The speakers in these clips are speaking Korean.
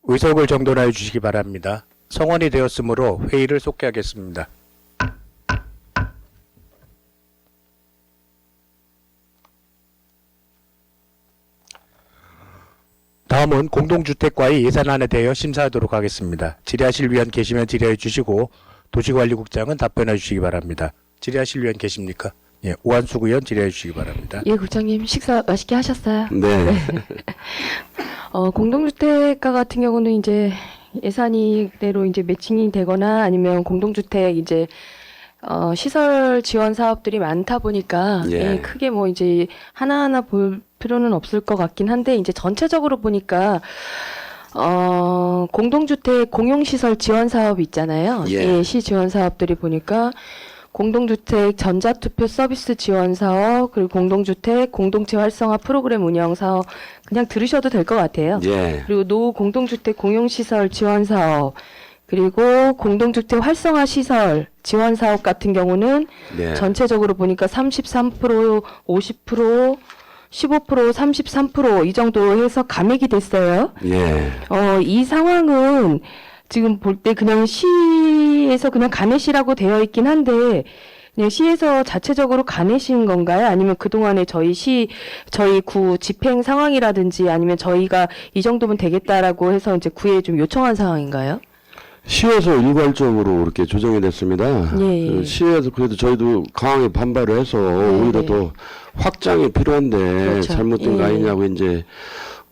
의석을 정돈하여 주시기 바랍니다. 성원이 되었으므로 회의를 속개하겠습니다. 다음은 공동주택과의 예산안에 대하여 심사하도록 하겠습니다. 질의하실 위원 계시면 질의해 주시고 도시관리국장은 답변해 주시기 바랍니다. 질의하실 위원 계십니까? 예, 오한숙 의원 질의해 주시기 바랍니다. 예, 국장님 식사 맛있게 하셨어요? 네. 공동주택가 같은 경우는 이제 예산이대로 이제 매칭이 되거나 아니면 공동주택 이제 시설 지원 사업들이 많다 보니까 예. 예, 크게 뭐 이제 하나하나 볼 필요는 없을 것 같긴 한데 이제 전체적으로 보니까 공동주택 공용시설 지원 사업 있잖아요. 예. 예, 시 지원 사업들이 보니까 공동주택 전자투표 서비스 지원 사업, 그리고 공동주택 공동체 활성화 프로그램 운영 사업 그냥 들으셔도 될 것 같아요. 예. 그리고 노 공동주택 공용시설 지원 사업, 그리고 공동주택 활성화 시설 지원 사업 같은 경우는 네. 전체적으로 보니까 33%, 50%, 15%, 33% 이 정도 해서 감액이 됐어요. 예. 이 상황은 지금 볼 때 그냥 시에서 그냥 가내시라고 되어 있긴 한데 그냥 시에서 자체적으로 가내신 건가요? 아니면 그동안에 저희 구 집행 상황이라든지 아니면 저희가 이 정도면 되겠다라고 해서 이제 구에 좀 요청한 상황인가요? 시에서 일괄적으로 이렇게 조정이 됐습니다. 예, 예. 그 시에서 그래도 저희도 강하게 반발을 해서 오히려 네. 더 확장이 필요한데 그렇죠. 잘못된 거 예. 아니냐고 이제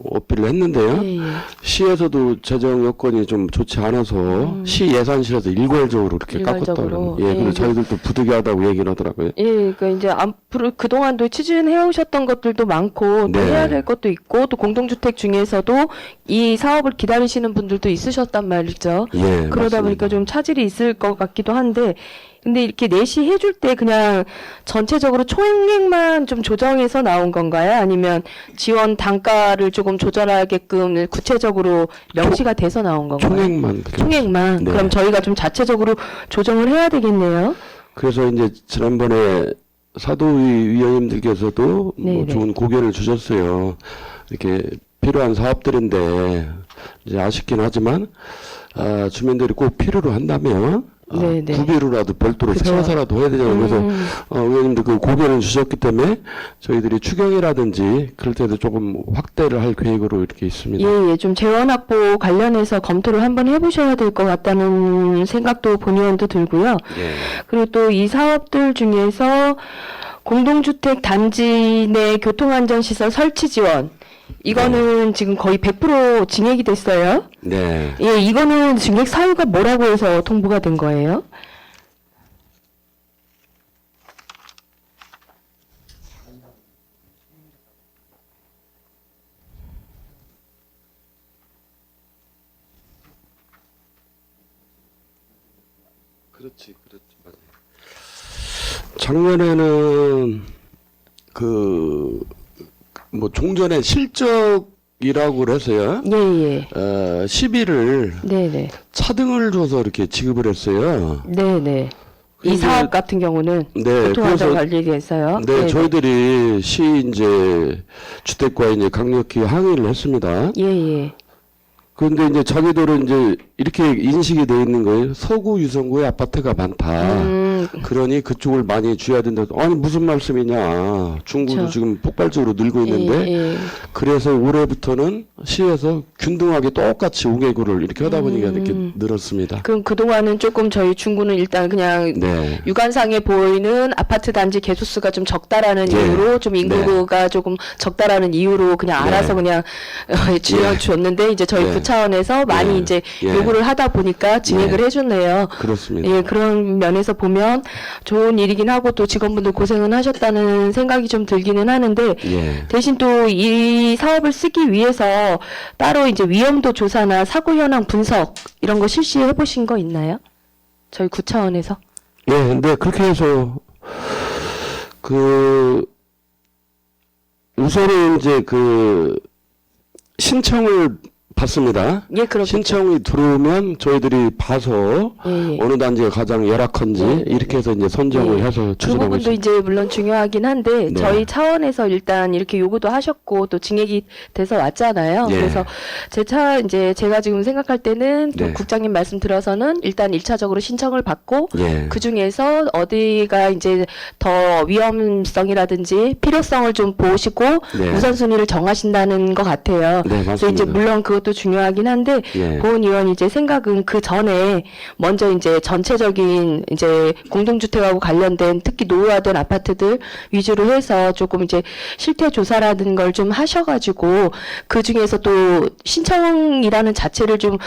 어필을 했는데요. 예, 예. 시에서도 재정 여건이 좀 좋지 않아서 시 예산실에서 일괄적으로 이렇게 일괄적으로. 깎았다고. 예, 예, 그리고 예. 저희들도 부득이하다고 얘기를 하더라고요. 예, 그러니까 이제 앞으로 그동안도 추진해 오셨던 것들도 많고 또 네. 해야 될 것도 있고 또 공동주택 중에서도 이 사업을 기다리시는 분들도 있으셨단 말이죠. 예, 그러다 맞습니다. 보니까 좀 차질이 있을 것 같기도 한데 근데 이렇게 내시 해줄 때 그냥 전체적으로 총액만 좀 조정해서 나온 건가요? 아니면 지원 단가를 조금 조절하게끔 구체적으로 명시가 돼서 나온 건가요? 총액만. 그렇게 총액만. 네. 그럼 저희가 좀 자체적으로 조정을 해야 되겠네요. 그래서 이제 지난번에 사도위 위원님들께서도 뭐 네네. 좋은 고견을 주셨어요. 이렇게 필요한 사업들인데 이제 아쉽긴 하지만 주민들이 꼭 필요로 한다면 네네. 구비로라도 별도로 그쵸. 세워서라도 해야 되잖아요. 그래서 의원님들 그 고견을 주셨기 때문에 저희들이 추경이라든지 그럴 때도 조금 확대를 할 계획으로 이렇게 있습니다. 예, 예, 좀 재원 확보 관련해서 검토를 한번 해보셔야 될 것 같다는 생각도 본의원도 들고요. 예. 그리고 또 이 사업들 중에서 공동주택 단지 내 교통안전시설 설치 지원 이거는 지금 거의 100% 증액이 됐어요. 네. 예, 이거는 증액 사유가 뭐라고 해서 통보가 된 거예요? 그렇지, 맞아요. 작년에는 뭐 종전에 실적이라고 그래서요. 예, 예. 시비를 네네. 차등을 줘서 이렇게 지급을 했어요. 네네. 이 근데- 사업 같은 경우는 네, 교통안전관리에서요. 네, 네네. 저희들이 시 이제 주택과에 이제 강력히 항의를 했습니다. 예, 예. 그런데 이제 자기들은 이제 이렇게 인식이 돼 있는 거예요. 서구 유성구에 아파트가 많다. 그러니 그쪽을 많이 줘야 된다. 아니 무슨 말씀이냐. 중구도 그렇죠. 지금 폭발적으로 늘고 있는데 예, 예. 그래서 올해부터는 시에서 균등하게 똑같이 5개구를 이렇게 하다 보니까 이렇게 늘었습니다. 그럼 그동안은 조금 저희 중구는 일단 그냥 네. 육안상에 보이는 아파트 단지 개수수가 좀 적다라는 예. 이유로 좀 인구가 조금 적다라는 이유로 그냥 네. 알아서 그냥 지어 줬는데 이제 저희 예. 구차원에서 많이 예. 이제 예. 요구를 하다 보니까 진행을 예. 해줬네요. 그렇습니다. 예, 그런 면에서 보면 좋은 일이긴 하고 또 직원분들 고생은 하셨다는 생각이 좀 들기는 하는데 예. 대신 또 이 사업을 쓰기 위해서 따로 이제 위험도 조사나 사고 현황 분석 이런 거 실시해 보신 거 있나요? 저희 구차원에서? 예, 근데 그렇게 해서 우선은 이제 신청을 받습니다. 예, 그렇겠죠. 신청이 들어오면 저희들이 봐서 예, 예. 어느 단지가 가장 열악한지 네, 네, 이렇게 해서 이제 선정을 네. 해서 그 추진하고 부분도 있습니다. 이제 물론 중요하긴 한데 네. 저희 차원에서 일단 이렇게 요구도 하셨고 또 증액이 돼서 왔잖아요. 예. 그래서 이제 제가 지금 생각할 때는 또 네. 국장님 말씀 들어서는 일단 1차적으로 신청을 받고 예. 그 중에서 어디가 이제 더 위험성이라든지 필요성을 좀 보시고 네. 우선순위를 정하신다는 것 같아요. 네, 그래서 이제 맞습니다. 물론 그것도 중요하긴 한데 예. 고은 의원이 이제 생각은 그 전에 먼저 이제 전체적인 이제 공동주택하고 관련된 특히 노후화된 아파트들 위주로 해서 조금 이제 실태 조사라는 걸 좀 하셔가지고 그 중에서 또 신청이라는 자체를 좀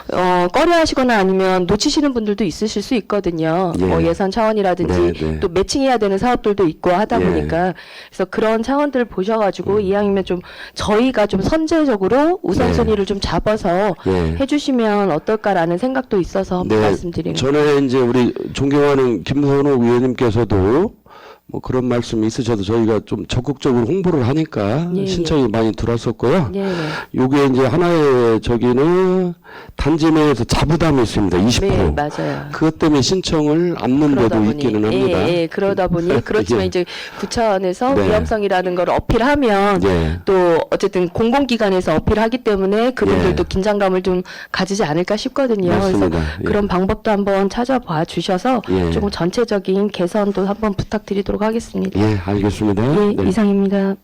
꺼려하시거나 아니면 놓치시는 분들도 있으실 수 있거든요. 예. 뭐 예산 차원이라든지 네, 네. 또 매칭해야 되는 사업들도 있고 하다 예. 보니까 그래서 그런 차원들을 보셔가지고 이왕이면 좀 저희가 좀 선제적으로 우선순위를 좀 잡아서 예. 해주시면 어떨까라는 생각도 있어서 네, 말씀드리는 거예요. 전에 이제 우리 존경하는 김선호 의원님께서도 뭐 그런 말씀이 있으셔도 저희가 좀 적극적으로 홍보를 하니까 예, 예. 신청이 많이 들어왔었고요. 네, 네. 요게 이제 하나의 저기는 단지 내에서 자부담이 있습니다. 20%. 네, 맞아요. 그것 때문에 신청을 않는 그러다 데도 보니, 있기는 합니다. 예, 그러다 보니 그렇지만 예. 이제 구차원에서 네. 위험성이라는 걸 어필하면 예. 또 어쨌든 공공기관에서 어필하기 때문에 그분들도 예. 긴장감을 좀 가지지 않을까 싶거든요. 맞습니다. 그래서 예. 그런 방법도 한번 찾아봐 주셔서 예. 조금 전체적인 개선도 한번 부탁드리도록 하겠습니다. 예, 알겠습니다. 예, 네. 이상입니다.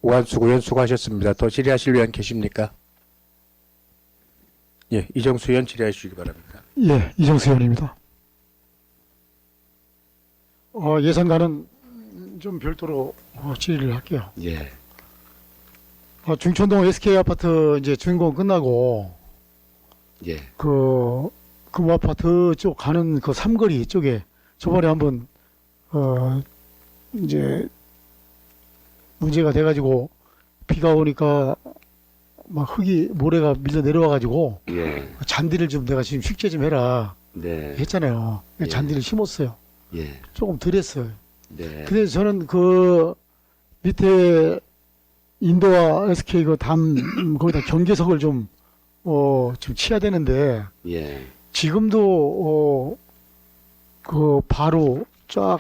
오한수 의원 수고하셨습니다. 더 질의하실 의원 계십니까? 예, 이정수 의원 질의해 주시기 바랍니다. 예, 이정수 의원입니다. 예산과는 좀 별도로 질의를 할게요. 예. 중천동 SK 아파트 이제 준공 끝나고 예. 그 아파트 쪽 가는 그 삼거리 쪽에 저번에 한번 이제 문제가 돼가지고 비가 오니까 막 모래가 밀려 내려와가지고 예. 잔디를 좀 내가 지금 식재 좀 해라 네. 했잖아요. 예. 잔디를 심었어요. 예. 조금 덜 했어요. 네. 근데 저는 그 밑에 인도와 SK 그 거기다 경계석을 좀 치야 되는데 예. 지금도 그 바로 쫙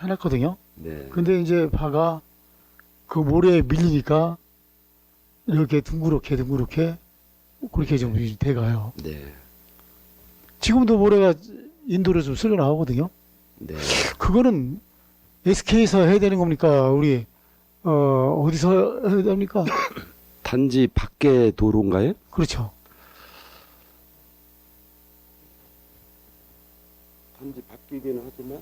해놨거든요. 네. 근데 이제 바가 그 모래에 밀리니까 이렇게 둥그렇게 그렇게 좀 돼가요. 네. 지금도 모래가 인도로 좀 쓸려 나오거든요. 네. 그거는 SK에서 해야 되는 겁니까? 우리 어디서 해야 됩니까? 단지 밖에 도로인가요? 그렇죠. 단지 바뀌기는 하지만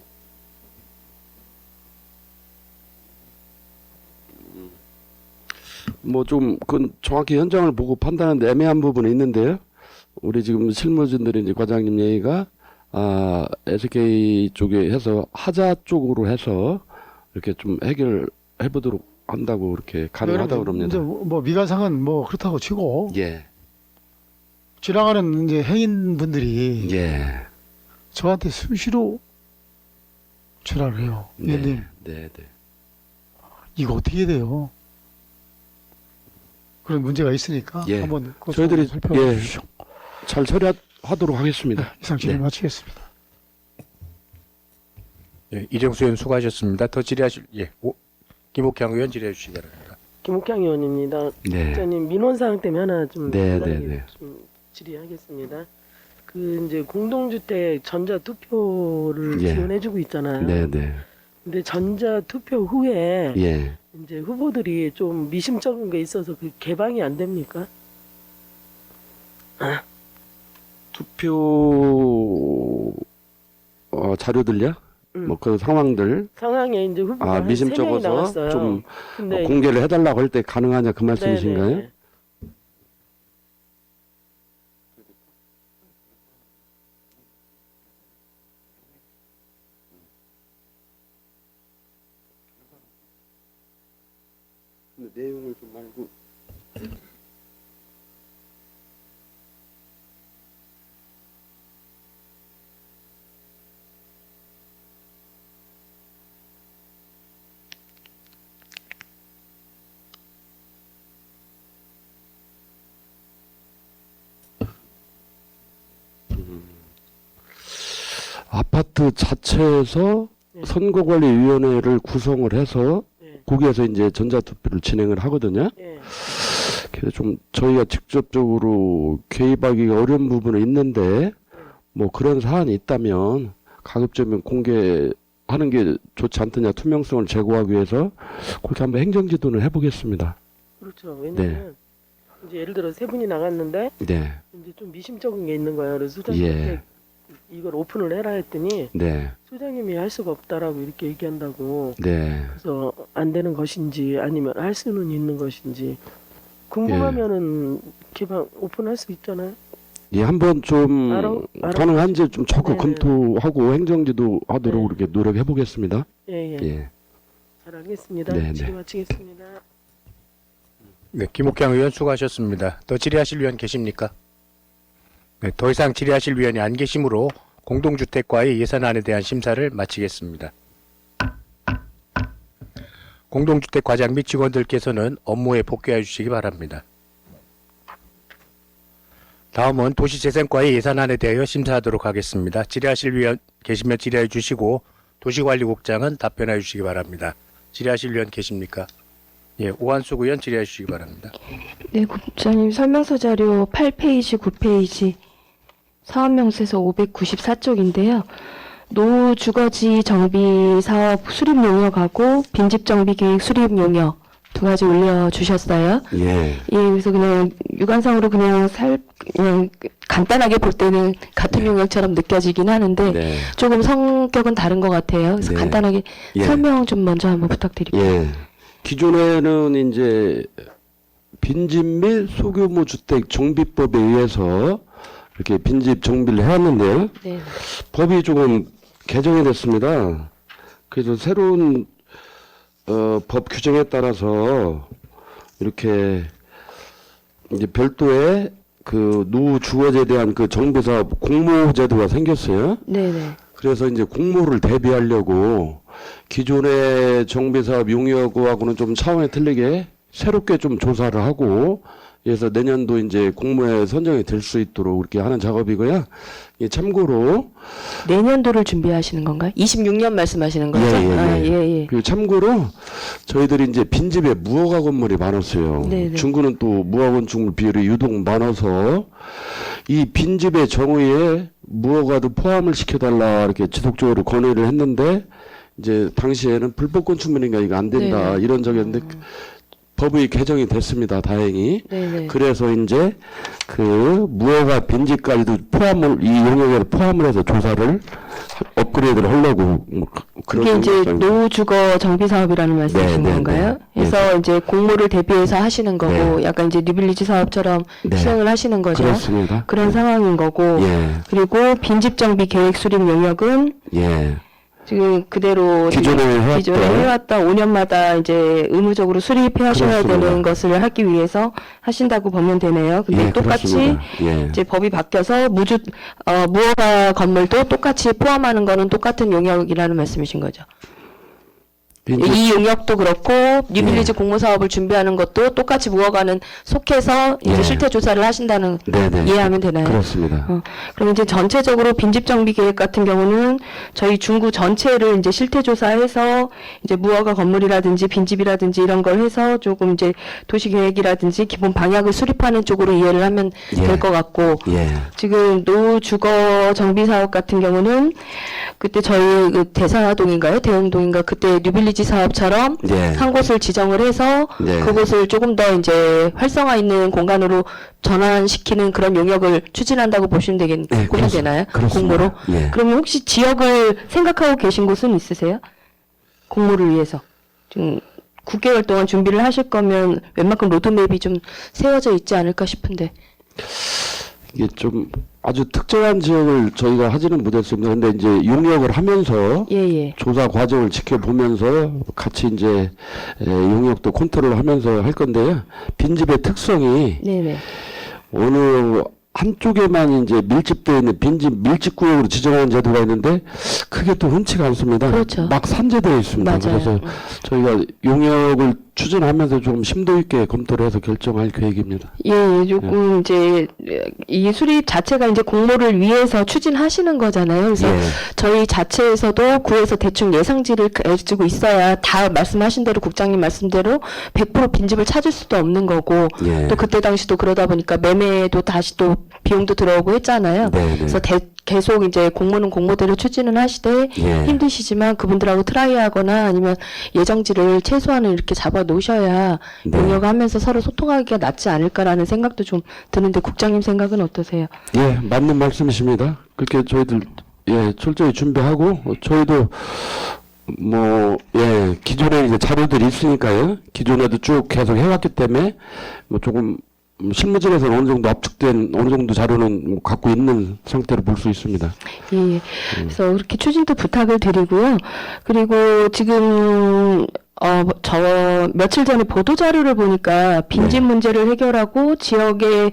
뭐 좀 그건 정확히 현장을 보고 판단하는데 애매한 부분이 있는데요. 우리 지금 실무진들이 이제 과장님 얘기가 SK 쪽에 해서 하자 쪽으로 해서 이렇게 좀 해결해 보도록 한다고 이렇게 가능하다고 그럽니다. 이제 뭐 미관상은 뭐 그렇다고 치고 예. 지나가는 이제 행인분들이 예. 저한테 수시로 전화를 해요. 위원님, 네, 네. 이거 어떻게 해야 돼요? 그런 문제가 있으니까 예. 한번 그것 저희들이 좀 살펴주십시오. 잘 처리하도록 하겠습니다. 이상 질의 네. 마치겠습니다. 예, 이정수 의원 수고하셨습니다. 더 질의하실 김옥향 의원 질의해 주시기 바랍니다. 김옥향 의원입니다. 네. 국장님 민원사항 때문에 하나 좀 네, 간단하게 네, 네. 좀 질의하겠습니다. 그 이제 공동주택 전자 투표를 예. 지원해주고 있잖아요. 네, 네. 근데 전자 투표 후에 예. 이제 후보들이 좀 미심쩍은 게 있어서 그 개방이 안 됩니까? 투표 자료들요? 뭐 그 상황들 상황에 이제 후보가 한 미심 3명이 적어서 나왔어요. 좀 근데 공개를 해달라고 할 때 가능하냐 그 말씀이신가요? 네네네. 근데 내용을 좀 말고 아파트 자체에서 네. 선거관리위원회를 구성을 해서 네. 거기에서 이제 전자투표를 진행을 하거든요. 네. 그래서 좀 저희가 직접적으로 개입하기가 어려운 부분은 있는데 뭐 그런 사안이 있다면 가급적이면 공개하는 게 좋지 않느냐, 투명성을 제고하기 위해서 그렇게 한번 행정지도는 해보겠습니다. 그렇죠. 왜냐면 이제 예를 들어 세 분이 나갔는데 네, 이제 좀 미심쩍은 게 있는 거예요. 그래서 소장님한테 예, 이걸 오픈을 해라 했더니 네, 소장님이 할 수가 없다라고 이렇게 얘기한다고. 네. 그래서 안 되는 것인지 아니면 할 수는 있는 것인지 궁금하면은 개방 오픈할 수 있잖아요. 예, 한번 좀 알아- 가능한지 좀 적극 네네. 검토하고 행정지도 하도록 네. 이렇게 노력해 보겠습니다. 예, 예. 예. 잘 알겠습니다. 네, 네. 질의 마치겠습니다. 네, 김옥경 의원 수고하셨습니다. 더 질의하실 위원 계십니까? 네, 더 이상 질의하실 위원이 안 계시므로 공동주택과의 예산안에 대한 심사를 마치겠습니다. 공동주택 과장 및 직원들께서는 업무에 복귀해 주시기 바랍니다. 다음은 도시재생과의 예산안에 대하여 심사하도록 하겠습니다. 질의하실 위원 계시면 질의해 주시고 도시관리국장은 답변해 주시기 바랍니다. 질의하실 위원 계십니까? 예, 오한숙 의원 질의해 주시기 바랍니다. 네, 국장님 설명서 자료 8페이지, 9페이지 사업명세서 594쪽인데요. 노후 주거지 정비 사업 수립 용역하고 빈집 정비 계획 수립 용역 두 가지 올려주셨어요. 예. 예, 그래서 그냥 육안상으로 그냥 간단하게 볼 때는 같은 용역처럼 느껴지긴 하는데 네. 조금 성격은 다른 것 같아요. 그래서 네. 간단하게 예. 설명 좀 먼저 한번 부탁드릴게요. 예. 기존에는 이제 빈집 및 소규모 주택 정비법에 의해서 이렇게 빈집 정비를 해왔는데요. 네. 법이 조금 개정이 됐습니다. 그래서 새로운 법 규정에 따라서 이렇게 이제 별도의 그 노후 주거지에 대한 그 정비사업 공모제도가 생겼어요. 네네. 그래서 이제 공모를 대비하려고 기존의 정비사업 용역하고는 좀 차원이 틀리게 새롭게 좀 조사를 하고 그래서 내년도 이제 공모에 선정이 될 수 있도록 이렇게 하는 작업이고요. 예, 참고로 내년도를 준비하시는 건가요? 26년 말씀하시는 거죠? 예, 예, 예. 아, 예, 예. 그리고 참고로 저희들이 이제 빈집에 무허가 건물이 많았어요. 네네. 중구는 또 무허가 건축물 비율이 유독 많아서 이 빈집의 정의에 무허가도 포함을 시켜달라 이렇게 지속적으로 건의를 했는데 이제 당시에는 불법 건축물인가 이거 안 된다 네네. 이런 적이었는데 법이 개정이 됐습니다. 다행히. 네네. 그래서 이제 그 무허가 빈집까지도 이 용역에 포함을 해서 조사를 업그레이드를 하려고 뭐 그런 그게 이제 생각입니다. 노후 주거 정비 사업이라는 말씀이신 네, 네, 건가요? 네. 그래서 이제 공모를 대비해서 하시는 거고 네. 약간 이제 뉴빌리지 사업처럼 네. 시행을 하시는 거죠. 그렇습니다. 그런 상황인 거고 예, 그리고 빈집 정비 계획 수립 용역은 예. 지금 그대로 기존에 해왔던 기존에 해왔다 5년마다 이제 의무적으로 수립해 하셔야 그렇습니다. 되는 것을 하기 위해서 하신다고 보면 되네요. 근데 예, 똑같이 그렇습니다. 예. 이제 법이 바뀌어서 무허가 건물도 똑같이 포함하는 거는 똑같은 용역이라는 말씀이신 거죠. 이 용역도 그렇고 뉴빌리지 공모 사업을 준비하는 것도 똑같이 무허가는 속해서 이제 예. 실태 조사를 하신다는 네네. 이해하면 되나요? 그렇습니다. 그럼 이제 전체적으로 빈집 정비 계획 같은 경우는 저희 중구 전체를 이제 실태 조사해서 이제 무허가 건물이라든지 빈집이라든지 이런 걸 해서 조금 이제 도시 계획이라든지 기본 방향을 수립하는 쪽으로 이해를 하면 예. 될 것 같고 예. 지금 노후 주거 정비 사업 같은 경우는 그때 저희 그 대사동인가요? 대흥동인가 그때 뉴빌리지 사업처럼 예. 한 곳을 지정을 해서 네. 그곳을 조금 더 이제 활성화 있는 공간으로 전환시키는 그런 용역을 추진한다고 보시면 보면 되나요? 그렇습니다. 공모로? 예. 그러면 혹시 지역을 생각하고 계신 곳은 있으세요? 공모를 위해서. 지금 9개월 동안 준비를 하실 거면 웬만큼 로드맵이 좀 세워져 있지 않을까 싶은데. 이게 좀 아주 특정한 지역을 저희가 하지는 못했습니다. 근데 이제 용역을 하면서 예, 예. 조사 과정을 지켜보면서 같이 이제 용역도 컨트롤하면서 할 건데요. 빈집의 특성이 네네. 어느 한쪽에만 이제 밀집되어 있는 빈집 밀집구역으로 지정하는 제도가 있는데 그게 또 흔치가 않습니다. 그렇죠. 막 산재되어 있습니다. 맞아요. 그래서 저희가 용역을 추진하면서 좀 심도 있게 검토를 해서 결정할 계획입니다. 예, 조금 이제 이 수립 자체가 이제 공모를 위해서 추진하시는 거잖아요. 그래서 예. 저희 자체에서도 구에서 대충 예상치를 가지고 있어야 다 말씀하신 대로 국장님 말씀대로 100% 빈집을 찾을 수도 없는 거고 예. 또 그때 당시도 그러다 보니까 매매도 다시 또 비용도 들어오고 했잖아요. 네, 그래서 계속 이제 공모는 공모대로 추진은 하시되 예. 힘드시지만 그분들하고 트라이하거나 아니면 예정지를 최소한은 이렇게 잡아 놓으셔야 네. 용역하면서 서로 소통하기가 낫지 않을까라는 생각도 좀 드는데 국장님 생각은 어떠세요? 예, 맞는 말씀이십니다. 그렇게 저희들 철저히 준비하고 저희도 뭐 기존에 이제 자료들이 있으니까요. 기존에도 쭉 계속 해왔기 때문에 뭐 조금 실무진에서는 어느 정도 압축된 어느 정도 자료는 뭐 갖고 있는 상태로 볼 수 있습니다. 예. 그래서 그렇게 추진도 부탁을 드리고요. 그리고 지금 저 며칠 전에 보도 자료를 보니까 빈집 네. 문제를 해결하고 지역에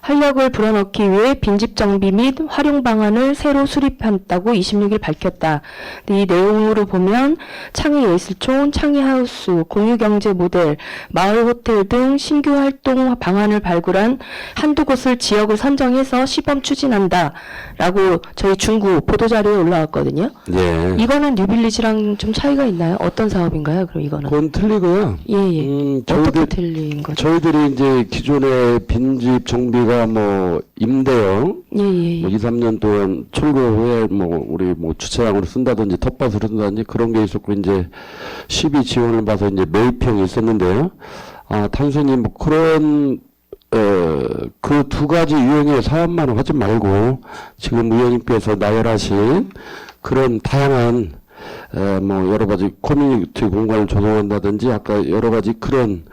활력을 불어넣기 위해 빈집 정비 및 활용 방안을 새로 수립한다고 26일 밝혔다. 근데 이 내용으로 보면 창의 예술촌, 창의 하우스, 공유경제 모델, 마을 호텔 등 신규 활동 방안을 발굴한 한두 곳을 지역을 선정해서 시범 추진한다라고 저희 중구 보도 자료에 올라왔거든요. 예. 이거는 뉴빌리지랑 좀 차이가 있나요? 어떤 사업인가요? 그럼 이거는? 그건 틀리고요. 예. 어떻게 저희들 틀린 거죠? 저희들이 이제 기존의 빈집 정비가 뭐 임대형 예. 뭐 2, 3년 동안 철거 후에 뭐 우리 뭐 주차장으로 쓴다든지 텃밭으로 쓴다든지 그런 게 있었고 이제 시비 지원을 봐서 이제 매입형이 있었는데요. 단순히 뭐 그런 그 두 가지 유형의 사업만 하지 말고 지금 의원님께서 나열하신 그런 다양한 뭐 여러 가지 커뮤니티 공간을 조성한다든지 아까 여러 가지 그런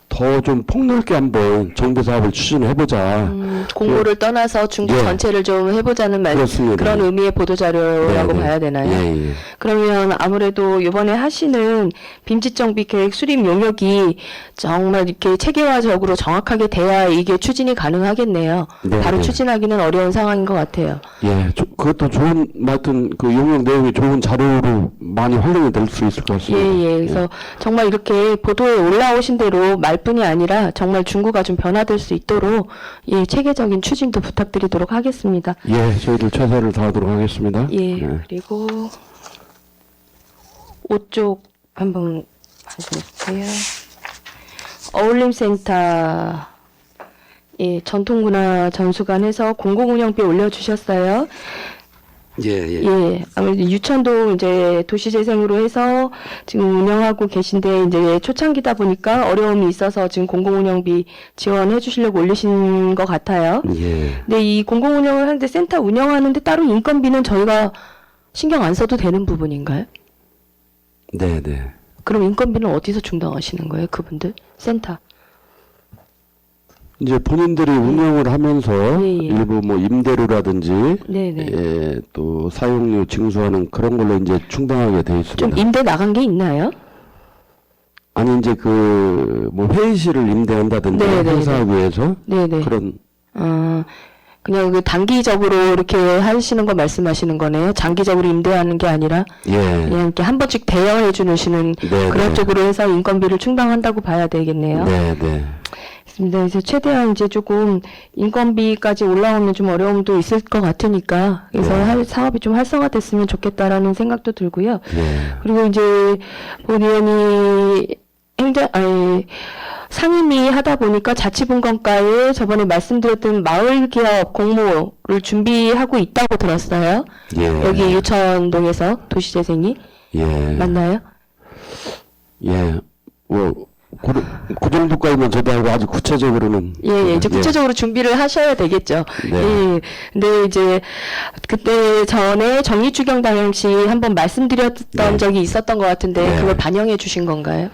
더 좀 폭넓게 한번 정비 사업을 추진해보자. 공모를 떠나서 중구 예. 전체를 좀 해보자는 그렇습니다. 그런 의미의 보도자료라고 네. 봐야 되나요? 예. 그러면 아무래도 이번에 하시는 빈집정비 계획 수립 용역이 정말 이렇게 체계화적으로 정확하게 돼야 이게 추진이 가능하겠네요. 네, 바로 네. 추진하기는 어려운 상황인 것 같아요. 예, 그것도 좋은, 하여튼 그 용역 내용이 좋은 자료로 많이 활용이 될 수 있을 것 같습니다. 예. 그래서 정말 이렇게 보도에 올라오신 대로 말뿐이 아니라 정말 중구가 좀 변화될 수 있도록 체계적인 추진도 부탁드리도록 하겠습니다. 예, 저희들 최선을 다하도록 하겠습니다. 예. 그리고 5쪽 한번 봐주세요. 어울림센터 전통문화 전수관에서 공공운영비 올려주셨어요. 예, 아무래도 유천도 이제 도시재생으로 해서 지금 운영하고 계신데 이제 초창기다 보니까 어려움이 있어서 지금 공공운영비 지원해 주시려고 올리신 것 같아요. 예. 근데 이 공공운영을 하는데 센터 운영하는데 따로 인건비는 저희가 신경 안 써도 되는 부분인가요? 네. 그럼 인건비는 어디서 충당하시는 거예요, 그분들? 센터. 이제 본인들이 운영을 하면서 예. 일부 뭐 임대료라든지 네네. 예, 또 사용료 징수하는 그런 걸로 이제 충당하게 돼 있습니다. 좀 임대 나간 게 있나요? 아니 이제 그 뭐 회의실을 임대한다든지 네네네. 행사하기 위해서 네네. 그런 그냥 그 단기적으로 이렇게 하시는 거 말씀하시는 거네요. 장기적으로 임대하는 게 아니라 그냥 이렇게 한 번씩 대여해 주시는 네, 그런 네. 쪽으로 해서 인건비를 충당한다고 봐야 되겠네요. 네. 그렇습니다. 이제 최대한 이제 조금 인건비까지 올라오면 좀 어려움도 있을 것 같으니까 그래서 네. 사업이 좀 활성화됐으면 좋겠다라는 생각도 들고요. 예. 그리고 이제 본 의원이 상임위 하다 보니까 자치분권과에 저번에 말씀드렸던 마을기업 공모를 준비하고 있다고 들었어요. 예. 여기 유천동에서 도시재생이 예. 맞나요? 예. 그 정도까지만 저도 알고 아주 구체적으로는 이제 구체적으로 준비를 하셔야 되겠죠. 네. 근데 이제 그때 전에 정리추경 당시 한번 말씀드렸던 네. 적이 있었던 것 같은데 네. 그걸 반영해 주신 건가요?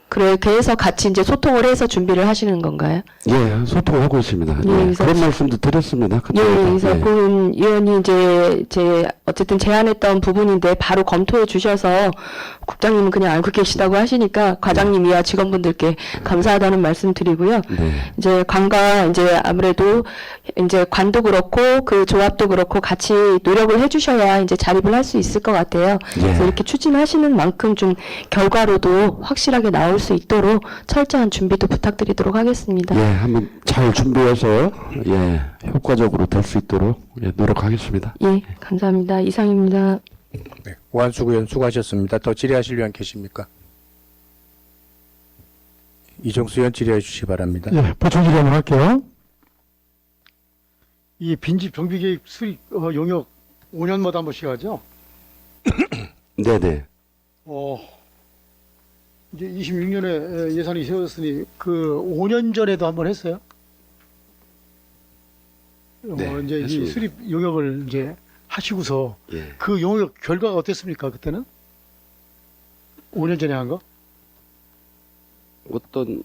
그래서 같이 이제 소통을 해서 준비를 하시는 건가요? 예, 소통하고 있습니다. 예, 그래서- 그런 말씀도 드렸습니다. 그래서 본 의원이 이제 제 어쨌든 제안했던 부분인데 바로 검토해 주셔서 국장님은 그냥 알고 계시다고 하시니까 과장님이야 직원분들께 감사하다는 말씀 드리고요. 네. 이제 관과 이제 아무래도 이제 관도 그렇고 그 조합도 그렇고 같이 노력을 해주셔야 이제 자립을 할 수 있을 것 같아요. 그래서 이렇게 추진하시는 만큼 좀 결과로도 확실하게 나올 수 있도록 철저한 준비도 부탁드리도록 하겠습니다. 예, 한번 잘 준비해서 예, 효과적으로 될 수 있도록 예, 노력하겠습니다. 예, 감사합니다. 이상입니다. 네, 오한숙 의원 수고하셨습니다. 더 질의하실 의원 계십니까? 이정수 의원 질의해 주시기 바랍니다. 예, 보충 질의 한번 할게요. 이 빈집 정비 계획 수립 용역 5년마다 한 번씩 하죠. 네네. 이제 26년에 예산이 세워졌으니 그 5년 전에도 한 번 했어요. 네, 이제 이 했습니다. 수립 용역을 이제 하시고서 예. 그 용역 결과가 어땠습니까? 그때는 5년 전에 한 거? 어떤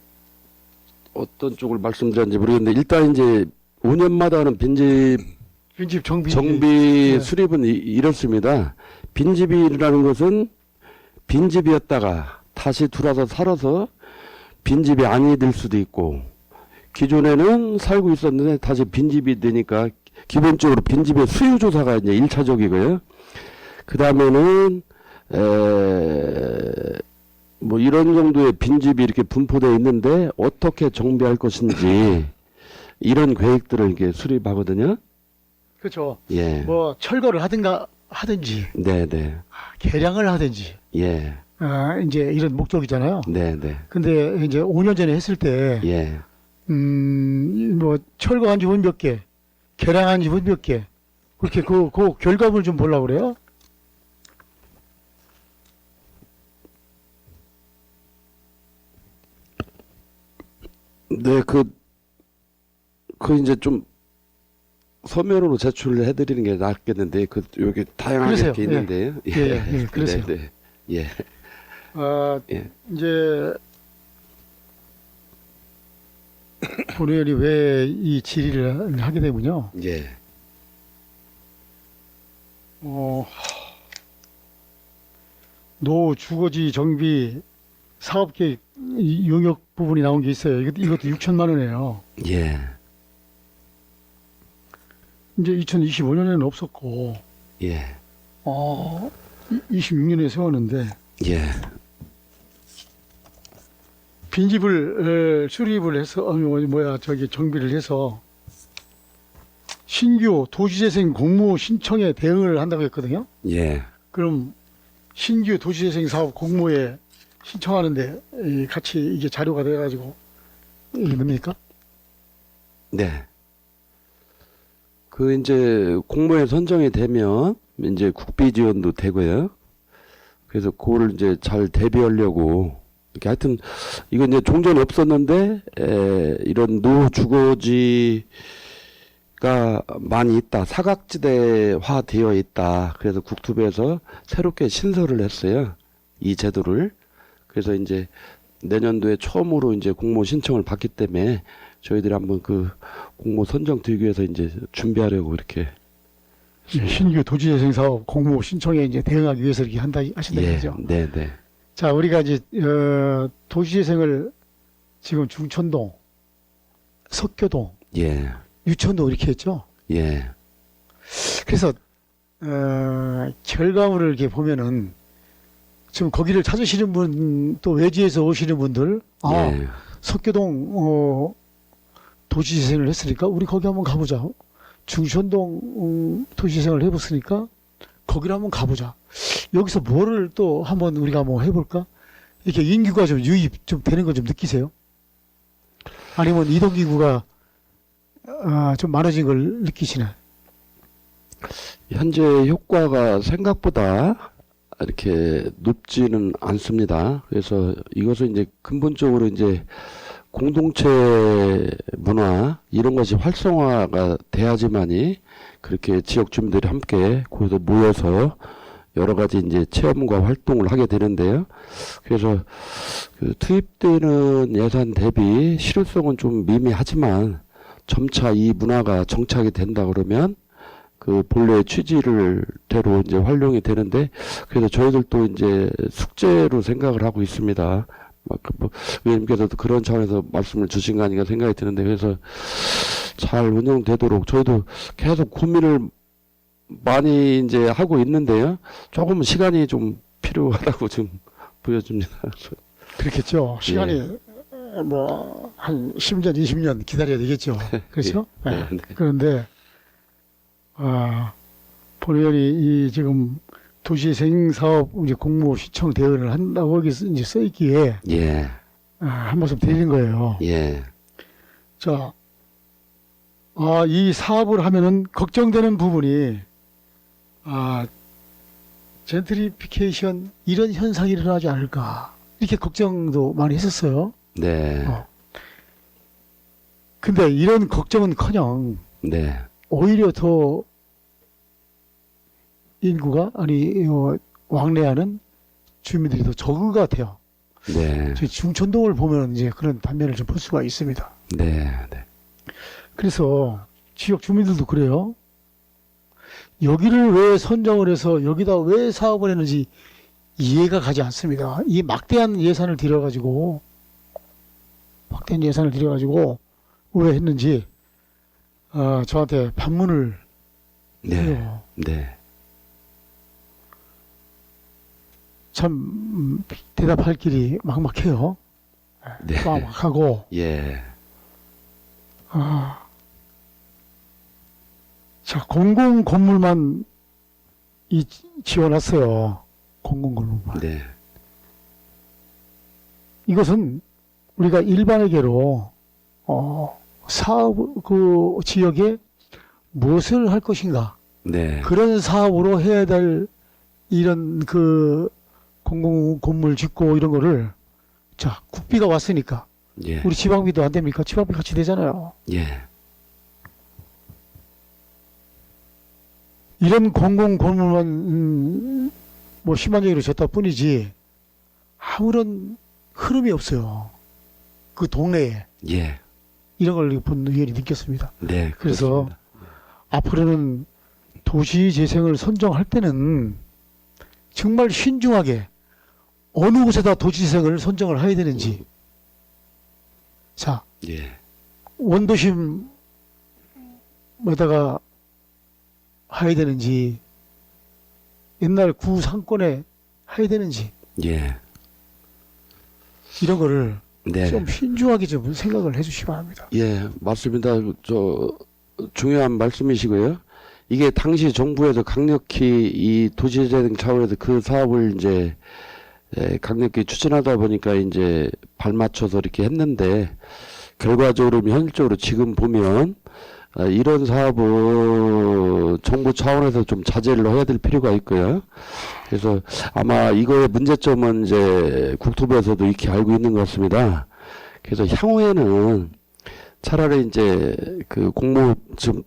쪽을 말씀드렸는지 모르겠는데 일단 이제 5년마다 하는 빈집 정비 정비 네. 수립은 이렇습니다. 빈집이라는 것은 빈집이었다가 다시 들어와서 살아서 빈집이 아니 될 수도 있고 기존에는 살고 있었는데 다시 빈집이 되니까 기본적으로 빈집의 수요 조사가 이제 1차적이고요. 그 다음에는 뭐 이런 정도의 빈집이 이렇게 분포되어 있는데 어떻게 정비할 것인지 이런 계획들을 이렇게 수립하거든요. 그렇죠. 예. 뭐 철거를 하든지 네네. 개량을 하든지 예. 이제 이런 목적이잖아요. 네네. 근데 이제 5년 전에 했을 때 예. 뭐 철거한 집은 몇 개, 개량한 집은 몇 개, 그렇게 그 결과물 좀 보려고 그래요. 네, 이제 좀 서면으로 제출을 해드리는 게 낫겠는데, 여기 다양하게 그러세요. 이렇게 있는데요. 예, 그러세요. 네, 네. 예. 예. 이제 본 의원이 왜 이 질의를 하게 되군요. 예. 노 주거지 정비 사업계획 이 용역 부분이 나온 게 있어요. 이것도 6천만 원이에요. 예. 이제 2025년에는 없었고, 예. 26년에 세웠는데, 예. 빈집을 수립을 해서, 정비를 해서, 신규 도시재생 공모 신청에 대응을 한다고 했거든요. 예. 그럼 신규 도시재생 사업 공모에 신청하는데 같이 이게 자료가 돼가지고 이게 뭡니까? 네. 이제 공모에 선정이 되면 이제 국비 지원도 되고요. 그래서 그거를 이제 잘 대비하려고 이렇게 하여튼 이건 이제 종전에 없었는데 이런 노주거지가 많이 있다. 사각지대화 되어 있다. 그래서 국토부에서 새롭게 신설을 했어요. 이 제도를. 그래서 이제 내년도에 처음으로 이제 공모 신청을 받기 때문에 저희들이 한번 그 공모 선정 들기 위해서 이제 준비하려고 이렇게. 신규 도시재생 사업 공모 신청에 이제 대응하기 위해서 이렇게 하신다는 예, 거죠. 네네. 자, 우리가 이제 도시재생을 지금 중천동, 석교동, 예, 유천동 이렇게 했죠. 예, 그래서 결과물을 이렇게 보면은 지금 거기를 찾으시는 분, 또 외지에서 오시는 분들, 예, 석교동 도시재생을 했으니까 우리 거기 한번 가보자. 중천동 도시재생을 해봤으니까 거기를 한번 가보자. 여기서 뭐를 또 한번 우리가 한번 해볼까? 이렇게 인구가 좀 유입 좀 되는 거 좀 느끼세요? 아니면 이동인구가 좀 많아진 걸 느끼시나요? 현재 효과가 생각보다 이렇게 높지는 않습니다. 그래서 이것은 이제 근본적으로 이제 공동체 문화 이런 것이 활성화가 돼야지만이 그렇게 지역 주민들이 함께 거기서 모여서 여러 가지 이제 체험과 활동을 하게 되는데요. 그래서 그 투입되는 예산 대비 실효성은 좀 미미하지만 점차 이 문화가 정착이 된다 그러면 그 본래 취지를 대로 이제 활용이 되는데, 그래서 저희들도 이제 숙제로 생각을 하고 있습니다. 뭐 의원님께서도 그런 차원에서 말씀을 주신 거 아닌가 생각이 드는데, 그래서 잘 운영되도록 저희도 계속 고민을 많이 이제 하고 있는데요. 조금 시간이 좀 필요하다고 좀 보여집니다. 그렇겠죠. 시간이 뭐 한 10년, 20년 기다려야 되겠죠. 그렇죠? 네, 네. 그런데 본의원이 이 지금 도시재생사업 이제 공모 신청 대응을 한다고 여기 이제 써 있기에 예, 한 말씀 드리는 거예요. 예, 자, 이 사업을 하면은 걱정되는 부분이 젠트리피케이션 이런 현상이 일어나지 않을까 이렇게 걱정도 많이 했었어요. 네, 근데 이런 걱정은커녕 네, 오히려 더 인구가 왕래하는 주민들이 더 적은 것 같아요. 네, 저희 중천동을 보면 이제 그런 단면을 좀 볼 수가 있습니다. 네, 네, 그래서 지역 주민들도 그래요. 여기를 왜 선정을 해서 여기다 왜 사업을 했는지 이해가 가지 않습니다. 이 막대한 예산을 들여가지고 왜 했는지 저한테 반문을 네, 해요. 네, 참 대답할 길이 막막해요. 네. 막막하고 예, 자, 공공 건물만 지어놨어요. 공공 건물만. 네, 이것은 우리가 일반에게로 사업 그 지역에 무엇을 할 것인가 네, 그런 사업으로 해야 될 이런 그 공공 건물 짓고 이런 거를 자 국비가 왔으니까 예, 우리 지방비도 안 됩니까? 지방비 같이 되잖아요. 예, 이런 공공 건물만 뭐 심한적으로 졌다 뿐이지 아무런 흐름이 없어요. 그 동네에 예, 이런 걸 본 의원이 느꼈습니다. 네. 그래서 그렇습니다. 앞으로는 도시재생을 선정할 때는 정말 신중하게 어느 곳에다 도시재생을 선정을 해야 되는지 자 예, 원도심에다가 해야 되는지 옛날 구상권에 해야 되는지 예, 이런 거를 네. 좀 신중하게 좀 생각을 해주시기 바랍니다. 예, 맞습니다. 중요한 말씀이시고요. 이게 당시 정부에서 강력히 이 도시재생 차원에서 그 사업을 이제 강력히 추진하다 보니까 이제 발맞춰서 이렇게 했는데, 결과적으로 현실적으로 지금 보면 이런 사업은 정부 차원에서 좀 자제를 해야 될 필요가 있고요. 그래서 아마 이거의 문제점은 이제 국토부에서도 익히 알고 있는 것 같습니다. 그래서 향후에는 차라리 이제 그 공모 지금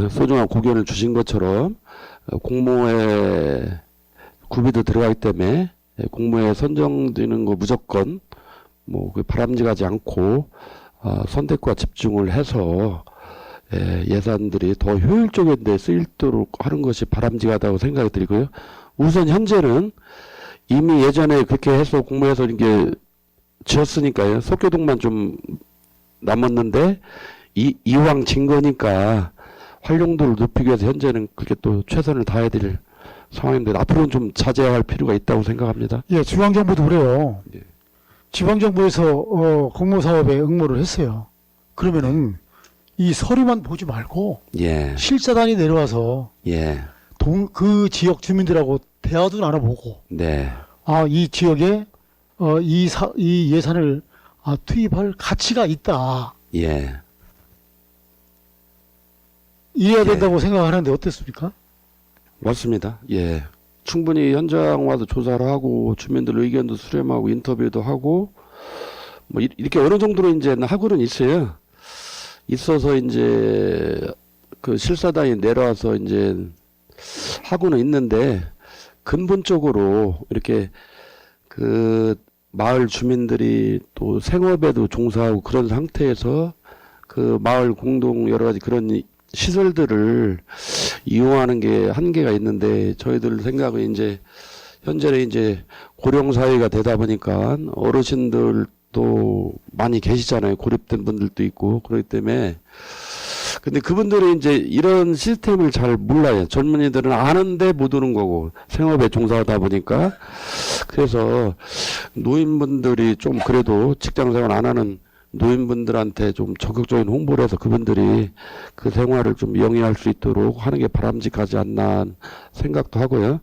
소중한 고견을 주신 것처럼 공모에 구비도 들어가기 때문에 공모에 선정되는 거 무조건 뭐 바람직하지 않고 선택과 집중을 해서 예산들이 더 효율적인 데 쓰이도록 하는 것이 바람직하다고 생각이 들고요. 우선 현재는 이미 예전에 그렇게 해서 공모해서 이게 지었으니까요. 속교동만 좀 남았는데 이왕 진 거니까 활용도를 높이기 위해서 현재는 그렇게 또 최선을 다해야 될 상황인데 앞으로는 좀 자제해야 할 필요가 있다고 생각합니다. 예, 중앙정부도 그래요. 예. 지방정부에서 공모사업에 응모를 했어요. 그러면은 이 서류만 보지 말고 예, 실사단이 내려와서 예, 그 지역 주민들하고 대화도 나눠보고 네, 이 지역에 이 예산을 투입할 가치가 있다. 예, 이래야 예. 된다고 생각하는데 어떻습니까? 맞습니다. 예, 충분히 현장 와서 조사를 하고 주민들 의견도 수렴하고 인터뷰도 하고 뭐 이렇게 어느 정도로 이제 하고는 있어요. 있어서 이제 그 실사단이 내려와서 이제 하고는 있는데 근본적으로 이렇게 그 마을 주민들이 또 생업에도 종사하고 그런 상태에서 그 마을 공동 여러 가지 그런 시설들을 이용하는 게 한계가 있는데 저희들 생각은 이제 현재는 이제 고령 사회가 되다 보니까 어르신들도 많이 계시잖아요. 고립된 분들도 있고 그렇기 때문에 근데 그분들이 이제 이런 시스템을 잘 몰라요. 젊은이들은 아는데 못 오는 거고 생업에 종사하다 보니까 그래서 노인분들이 좀 그래도 직장생활 안 하는 노인분들한테 좀 적극적인 홍보를 해서 그분들이 그 생활을 좀 영위할 수 있도록 하는 게 바람직하지 않나 생각도 하고요.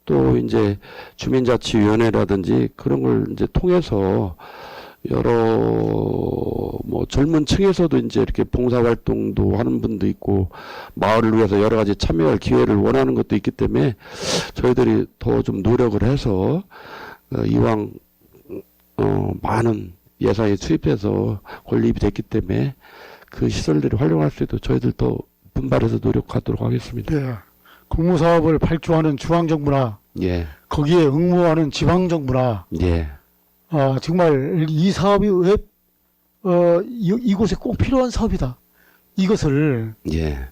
또 이제 주민자치위원회라든지 그런 걸 이제 통해서 여러 뭐 젊은 층에서도 이제 이렇게 봉사활동도 하는 분도 있고 마을을 위해서 여러 가지 참여할 기회를 원하는 것도 있기 때문에 저희들이 더 좀 노력을 해서 이왕 많은 예산이 투입해서 건립이 됐기 때문에 그 시설들이 활용할 수 있도록 저희들 더 분발해서 노력하도록 하겠습니다. 예. 공무사업을 발주하는 중앙정부나 예, 거기에 응모하는 지방정부나 예, 정말 이 사업이 이곳에 꼭 필요한 사업이다. 이것을 예,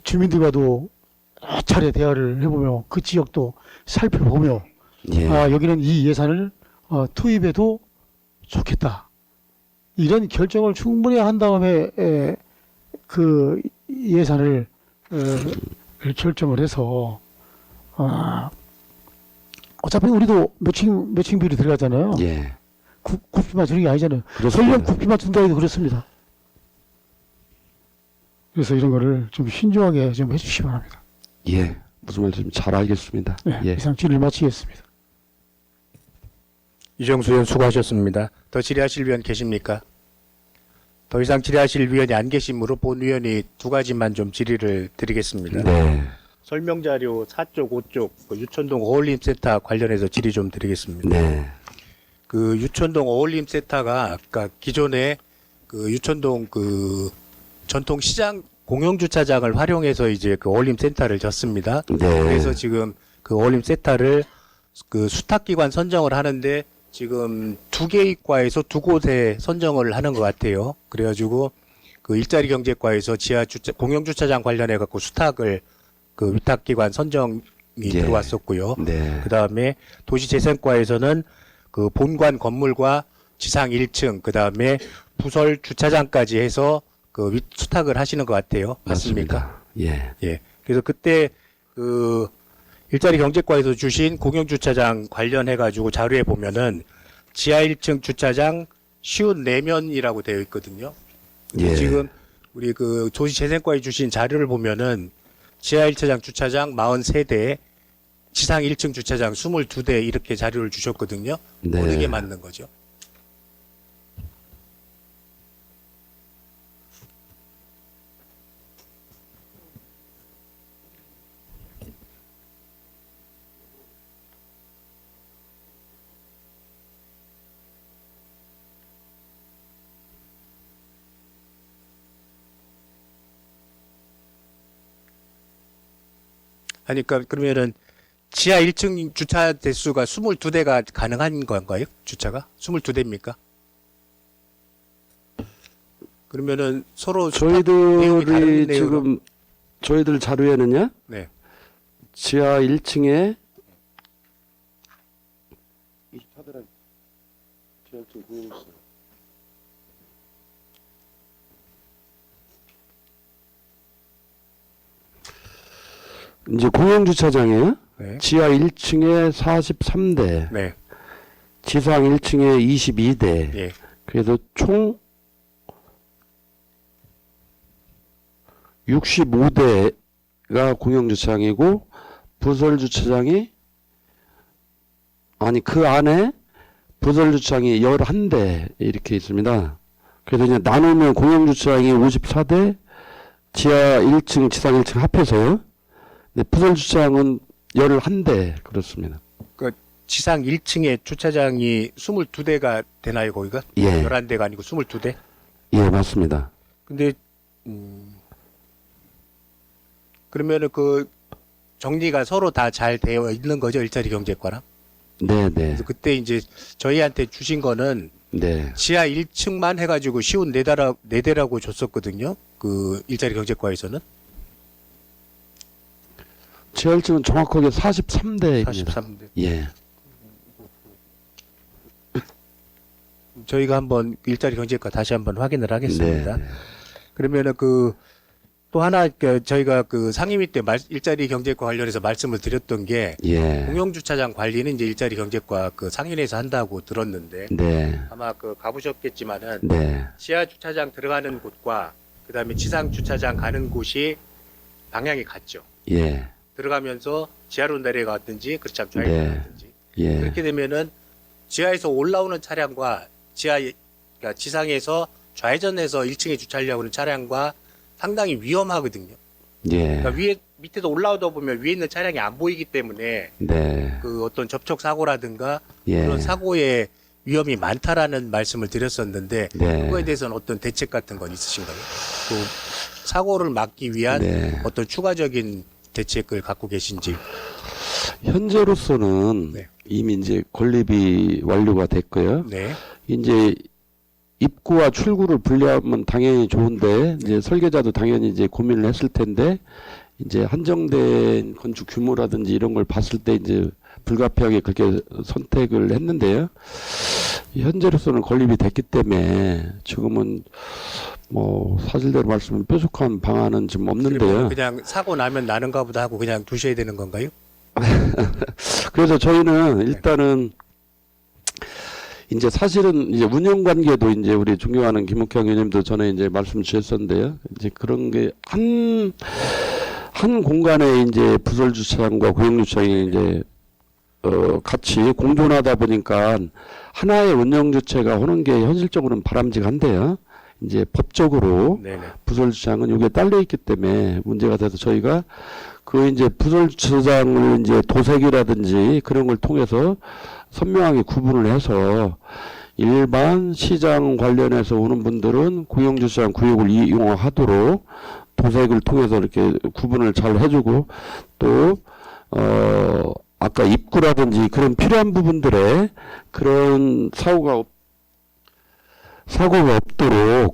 주민들과도 여러 차례 대화를 해보며 그 지역도 살펴보며 예, 여기는 이 예산을 투입해도 좋겠다. 이런 결정을 충분히 한 다음에 그 예산을 결정을 해서 어차피 우리도 매칭 비율이 들어가잖아요. 예. 국비만 주는 게 아니잖아요. 그렇습니다. 설령 국비만 준다 해도 그렇습니다. 그래서 이런 거를 좀 신중하게 좀 해주시기 바랍니다. 예, 무슨 말씀 잘 알겠습니다. 네, 예. 이상 질의를 마치겠습니다. 이정수 의원 수고하셨습니다. 더 질의하실 위원 계십니까? 더 이상 질의하실 위원이 안 계시므로 본 위원이 두 가지만 좀 질의를 드리겠습니다. 네, 설명자료 4쪽, 5쪽 그 유천동 어울림센터 관련해서 질의 좀 드리겠습니다. 네, 그 유천동 어울림센터가 아까 기존에 그 유천동 그 전통 시장 공영주차장을 활용해서 이제 그 어울림센터를 졌습니다. 네. 그래서 지금 그 어울림센터를 그 수탁기관 선정을 하는데 지금 두 개의 과에서 두 곳에 선정을 하는 것 같아요. 그래가지고 그 일자리 경제과에서 공영주차장 관련해 갖고 수탁을 그 위탁기관 선정이 예. 들어왔었고요. 네, 그 다음에 도시재생과에서는 그 본관 건물과 지상 1층, 그 다음에 부설 주차장까지 해서 그 수탁을 하시는 것 같아요. 맞습니까? 맞습니다. 예, 예. 그래서 그때 그 일자리 경제과에서 주신 공영주차장 관련해가지고 자료에 보면은 지하 1층 주차장 쉬운 내면이라고 되어 있거든요. 근데 예. 지금 우리 그 도시재생과에 주신 자료를 보면은 지하 1차장 주차장 43대, 지상 1층 주차장 22대 이렇게 자료를 주셨거든요. 네. 어느 게 맞는 거죠? 아니, 그러면은 지하 1층 주차 대수가 22대가 가능한 건가요? 주차가? 22대입니까? 그러면은 서로 내용이 다른 저희들이 내용으로- 지금 저희들 자료에는요. 네. 지하 1층에 24대란 지하 1층 공용주차. 이제 공영주차장이에요. 네. 지하 1층에 43대, 네. 지상 1층에 22대. 예. 그래서 총 65대가 공영주차장이고 부설주차장이 그 안에 부설주차장이 11대 이렇게 있습니다. 그래서 이제 나누면 공영주차장이 54대, 지하 1층, 지상 1층 합해서요. 네, 부설주차장은 11대 그렇습니다. 그 지상 1층에 주차장이 22대가 되나요, 거기가? 예. 11대가 아니고 22대? 예, 맞습니다. 근데 그러면은 그 정리가 서로 다 잘 되어 있는 거죠, 일자리 경제과랑? 네, 네. 그래서 그때 이제 저희한테 주신 거는 네. 지하 1층만 해가지고 쉬운 4대라고 줬었거든요. 그 일자리 경제과에서는 지하 1층은 정확하게 43대입니다. 43대. 예. 저희가 한번 일자리 경제과 다시 한번 확인을 하겠습니다. 네. 그러면은 또 하나 저희가 그 상임위 때 일자리 경제과 관련해서 말씀을 드렸던 게 예. 공영주차장 관리는 이제 일자리 경제과 그 상인회에서 한다고 들었는데 네. 아마 가보셨겠지만은 네. 지하 주차장 들어가는 곳과 그다음에 지상 주차장 가는 곳이 방향이 같죠. 예. 들어가면서 지하로 내려갔든지 그렇지 않으면 좌회전 네. 갔든지 예. 그렇게 되면은 지하에서 올라오는 차량과 그러니까 지상에서 좌회전해서 1층에 주차하려고 하는 차량과 상당히 위험하거든요. 예. 그러니까 밑에도 올라오다 보면 위에 있는 차량이 안 보이기 때문에 네. 그 어떤 접촉 사고라든가 예. 그런 사고의 위험이 많다라는 말씀을 드렸었는데 네. 그거에 대해서는 어떤 대책 같은 건 있으신가요? 또 사고를 막기 위한 네. 어떤 추가적인 대책을 갖고 계신지. 현재로서는 네. 이미 이제 건립이 완료가 됐고요. 네. 이제 입구와 출구를 분리하면 당연히 좋은데 이제 설계자도 당연히 이제 고민을 했을 텐데 이제 한정된 건축 규모라든지 이런 걸 봤을 때 이제 불가피하게 그렇게 선택을 했는데요. 현재로서는 건립이 됐기 때문에 지금은 뭐 사실대로 말씀은 뾰족한 방안은 지금 없는데요. 그냥 사고 나면 나는가 보다 하고 그냥 두셔야 되는 건가요? 그래서 저희는 일단은 이제 사실은 이제 운영 관계도 이제 우리 존경하는 김욱형 의원님도 전에 이제 말씀 주셨었는데요. 이제 그런 게 한 공간에 이제 부설 주차장과 고용 주차장이 이제 같이 공존하다 보니까 하나의 운영 주체가 하는 게 현실적으로는 바람직한데요. 이제 법적으로 네네. 부설 주차장은 이게 딸려 있기 때문에 문제가 돼서 저희가 그 이제 부설 주차장을 이제 도색이라든지 그런 걸 통해서 선명하게 구분을 해서 일반 시장 관련해서 오는 분들은 공영주차장 구역을 이용하도록 도색을 통해서 이렇게 구분을 잘 해주고 또 아까 입구라든지 그런 필요한 부분들에 그런 사고가 없도록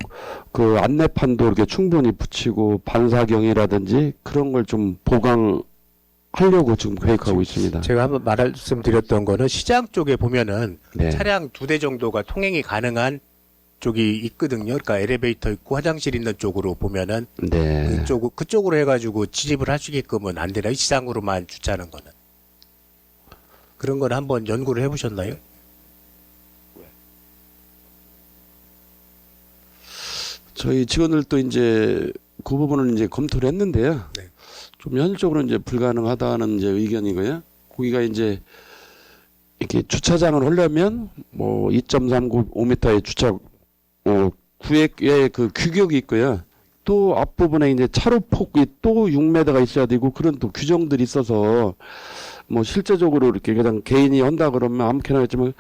그 안내판도 이렇게 충분히 붙이고 반사경이라든지 그런 걸 좀 보강하려고 지금 계획하고 있습니다. 제가 한번 말씀드렸던 거는 시장 쪽에 보면은 네. 차량 2대 정도가 통행이 가능한 쪽이 있거든요. 그러니까 엘리베이터 있고 화장실 있는 쪽으로 보면은 네. 그쪽으로 해가지고 진입을 할 수 있게끔은 안 되나요? 시장으로만 주차하는 거는. 그런 건 한번 연구를 해보셨나요? 저희 직원들도 이제 그 부분을 이제 검토를 했는데요. 네. 좀 현실적으로 이제 불가능하다는 이제 의견이고요. 거기가 이제 이렇게 주차장을 하려면 뭐 2.35m의 주차 구획에 그 규격이 있고요. 또 앞부분에 이제 차로 폭이 또 6m가 있어야 되고 그런 또 규정들이 있어서 뭐 실제적으로 이렇게 그냥 개인이 한다 그러면 아무렇게나 했지만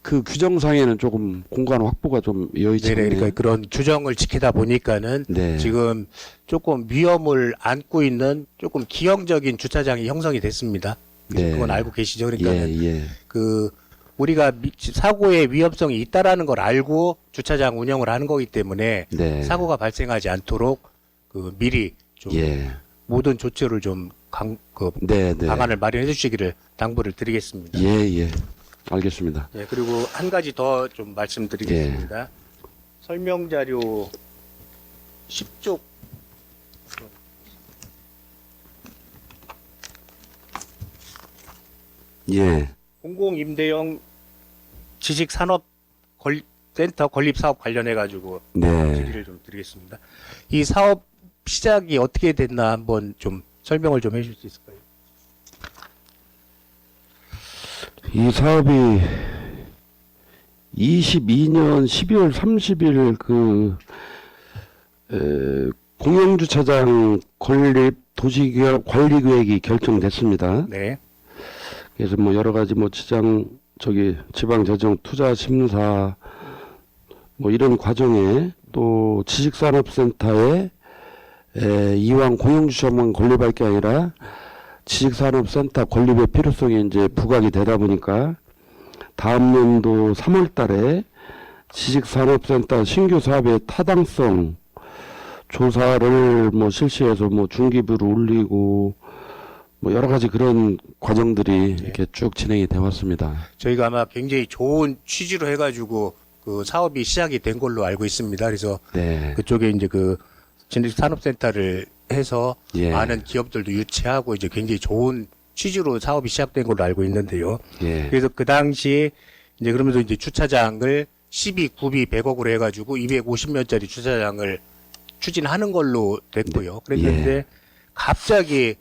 그 규정상에는 조금 공간 확보가 좀 여의치 네네. 않네요. 그러니까 그런 규정을 지키다 보니까는 네. 지금 조금 위험을 안고 있는 조금 기형적인 주차장이 형성이 됐습니다. 네. 그건 알고 계시죠? 그러니까는 예. 그 우리가 사고의 위험성이 있다라는 걸 알고 주차장 운영을 하는 거기 때문에 네. 사고가 발생하지 않도록 그 미리 좀 예. 모든 조치를 좀 네. 방안을 마련해 주시기를 당부를 드리겠습니다. 예. 알겠습니다. 예, 그리고 한 가지 더 좀 말씀드리겠습니다. 설명 자료 10쪽 예. 공공임대형 지식산업센터 건립사업 관련해가지고 네. 질의를 좀 드리겠습니다. 이 사업 시작이 어떻게 됐나 한번 좀 설명을 좀 해주실 수 있을까요? 이 사업이 22년 12월 30일 공영주차장 건립 도시계획 관리계획이 결정됐습니다. 네. 그래서 뭐 여러 가지 뭐 지방재정 투자심사 뭐 이런 과정에 또 지식산업센터에 이왕 공영주차장만 건립할 게 아니라 지식산업센터 건립의 필요성이 이제 부각이 되다 보니까 다음 년도 3월 달에 지식산업센터 신규 사업의 타당성 조사를 뭐 실시해서 뭐 중기부를 올리고 뭐 여러 가지 그런 과정들이 이렇게 쭉 진행이 되어 왔습니다. 저희가 아마 굉장히 좋은 취지로 해가지고 그 사업이 시작이 된 걸로 알고 있습니다. 그래서 네. 그쪽에 이제 그 진립산업센터를 해서 예. 많은 기업들도 유치하고 이제 굉장히 좋은 취지로 사업이 시작된 걸로 알고 있는데요. 예. 그래서 그 당시에 이제 그러면서 이제 주차장을 12, 9비 100억으로 해가지고 250년짜리 주차장을 추진하는 걸로 됐고요. 그랬는데 갑자기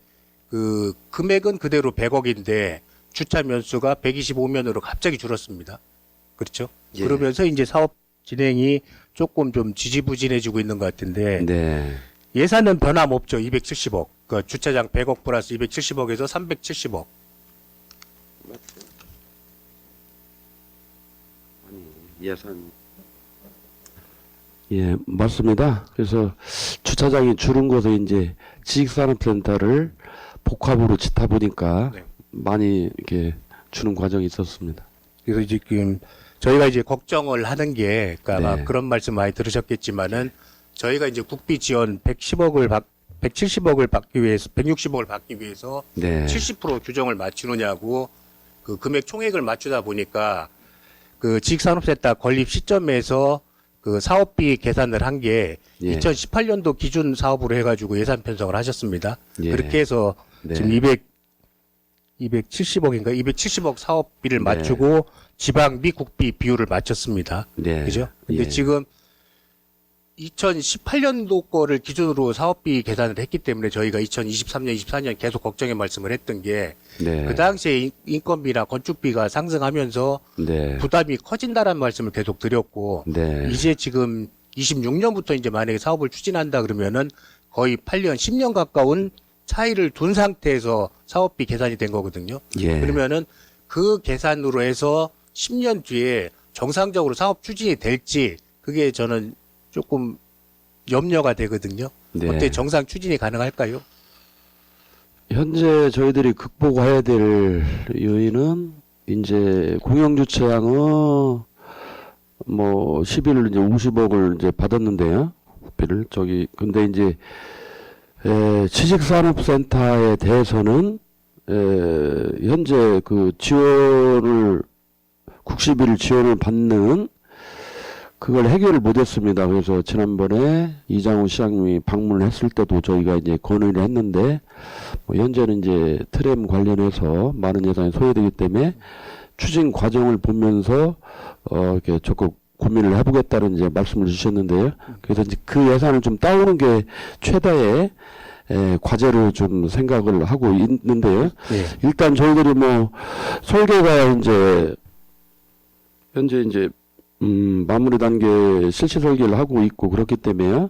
그 금액은 그대로 100억인데 주차 면수가 125면으로 갑자기 줄었습니다. 그렇죠? 예. 그러면서 이제 사업 진행이 조금 좀 지지부진해지고 있는 것 같은데 네. 예산은 변함없죠. 270억. 그 주차장 100억 플러스 270억에서 370억. 예산. 예, 맞습니다. 그래서 주차장이 줄은 곳에 이제 지식산업센터를 복합으로 짓다 보니까 네. 많이 이렇게 주는 과정이 있었습니다. 그래서 지금 저희가 이제 걱정을 하는 게, 그러니까 아마 네. 그런 말씀 많이 들으셨겠지만은 저희가 이제 국비 지원 170억을 받기 위해서, 160억을 받기 위해서 네. 70% 규정을 맞추느냐고 그 금액 총액을 맞추다 보니까 그 지식산업센터 건립 시점에서 그 사업비 계산을 한 게 예. 2018년도 기준 사업으로 해가지고 예산 편성을 하셨습니다. 예. 그렇게 해서 네. 지금 270억인가 270억 사업비를 네. 맞추고 지방비 국비 비율을 맞췄습니다. 네. 그죠? 근데 예. 지금 2018년도 거를 기준으로 사업비 계산을 했기 때문에 저희가 2023년, 24년 계속 걱정의 말씀을 했던 게 그 네. 당시에 인건비나 건축비가 상승하면서 네. 부담이 커진다라는 말씀을 계속 드렸고 네. 이제 지금 26년부터 이제 만약에 사업을 추진한다 그러면은 거의 8년, 10년 가까운 차이를 둔 상태에서 사업비 계산이 된 거거든요. 예. 그러면은 그 계산으로 해서 10년 뒤에 정상적으로 사업 추진이 될지 그게 저는 조금 염려가 되거든요. 네. 어때 정상 추진이 가능할까요? 현재 저희들이 극복해야 될 요인은 이제 공영주차장은 뭐 10일 이제 50억을 이제 받았는데요. 국비를 저기 근데 이제 지식산업센터에 대해서는 현재 그 지원을 국시비를 지원을 받는 그걸 해결을 못했습니다. 그래서 지난번에 이장우 시장님이 방문을 했을 때도 저희가 이제 건의를 했는데 뭐 현재는 이제 트램 관련해서 많은 예산이 소요되기 때문에 추진 과정을 보면서 이렇게 적극 고민을 해보겠다는 이제 말씀을 주셨는데요. 그래서 이제 그 예산을 좀 따오는 게 최다의 과제로 좀 생각을 하고 있는데요. 네. 일단 저희들이 뭐 설계가 이제 현재 이제 마무리 단계 실시 설계를 하고 있고 그렇기 때문에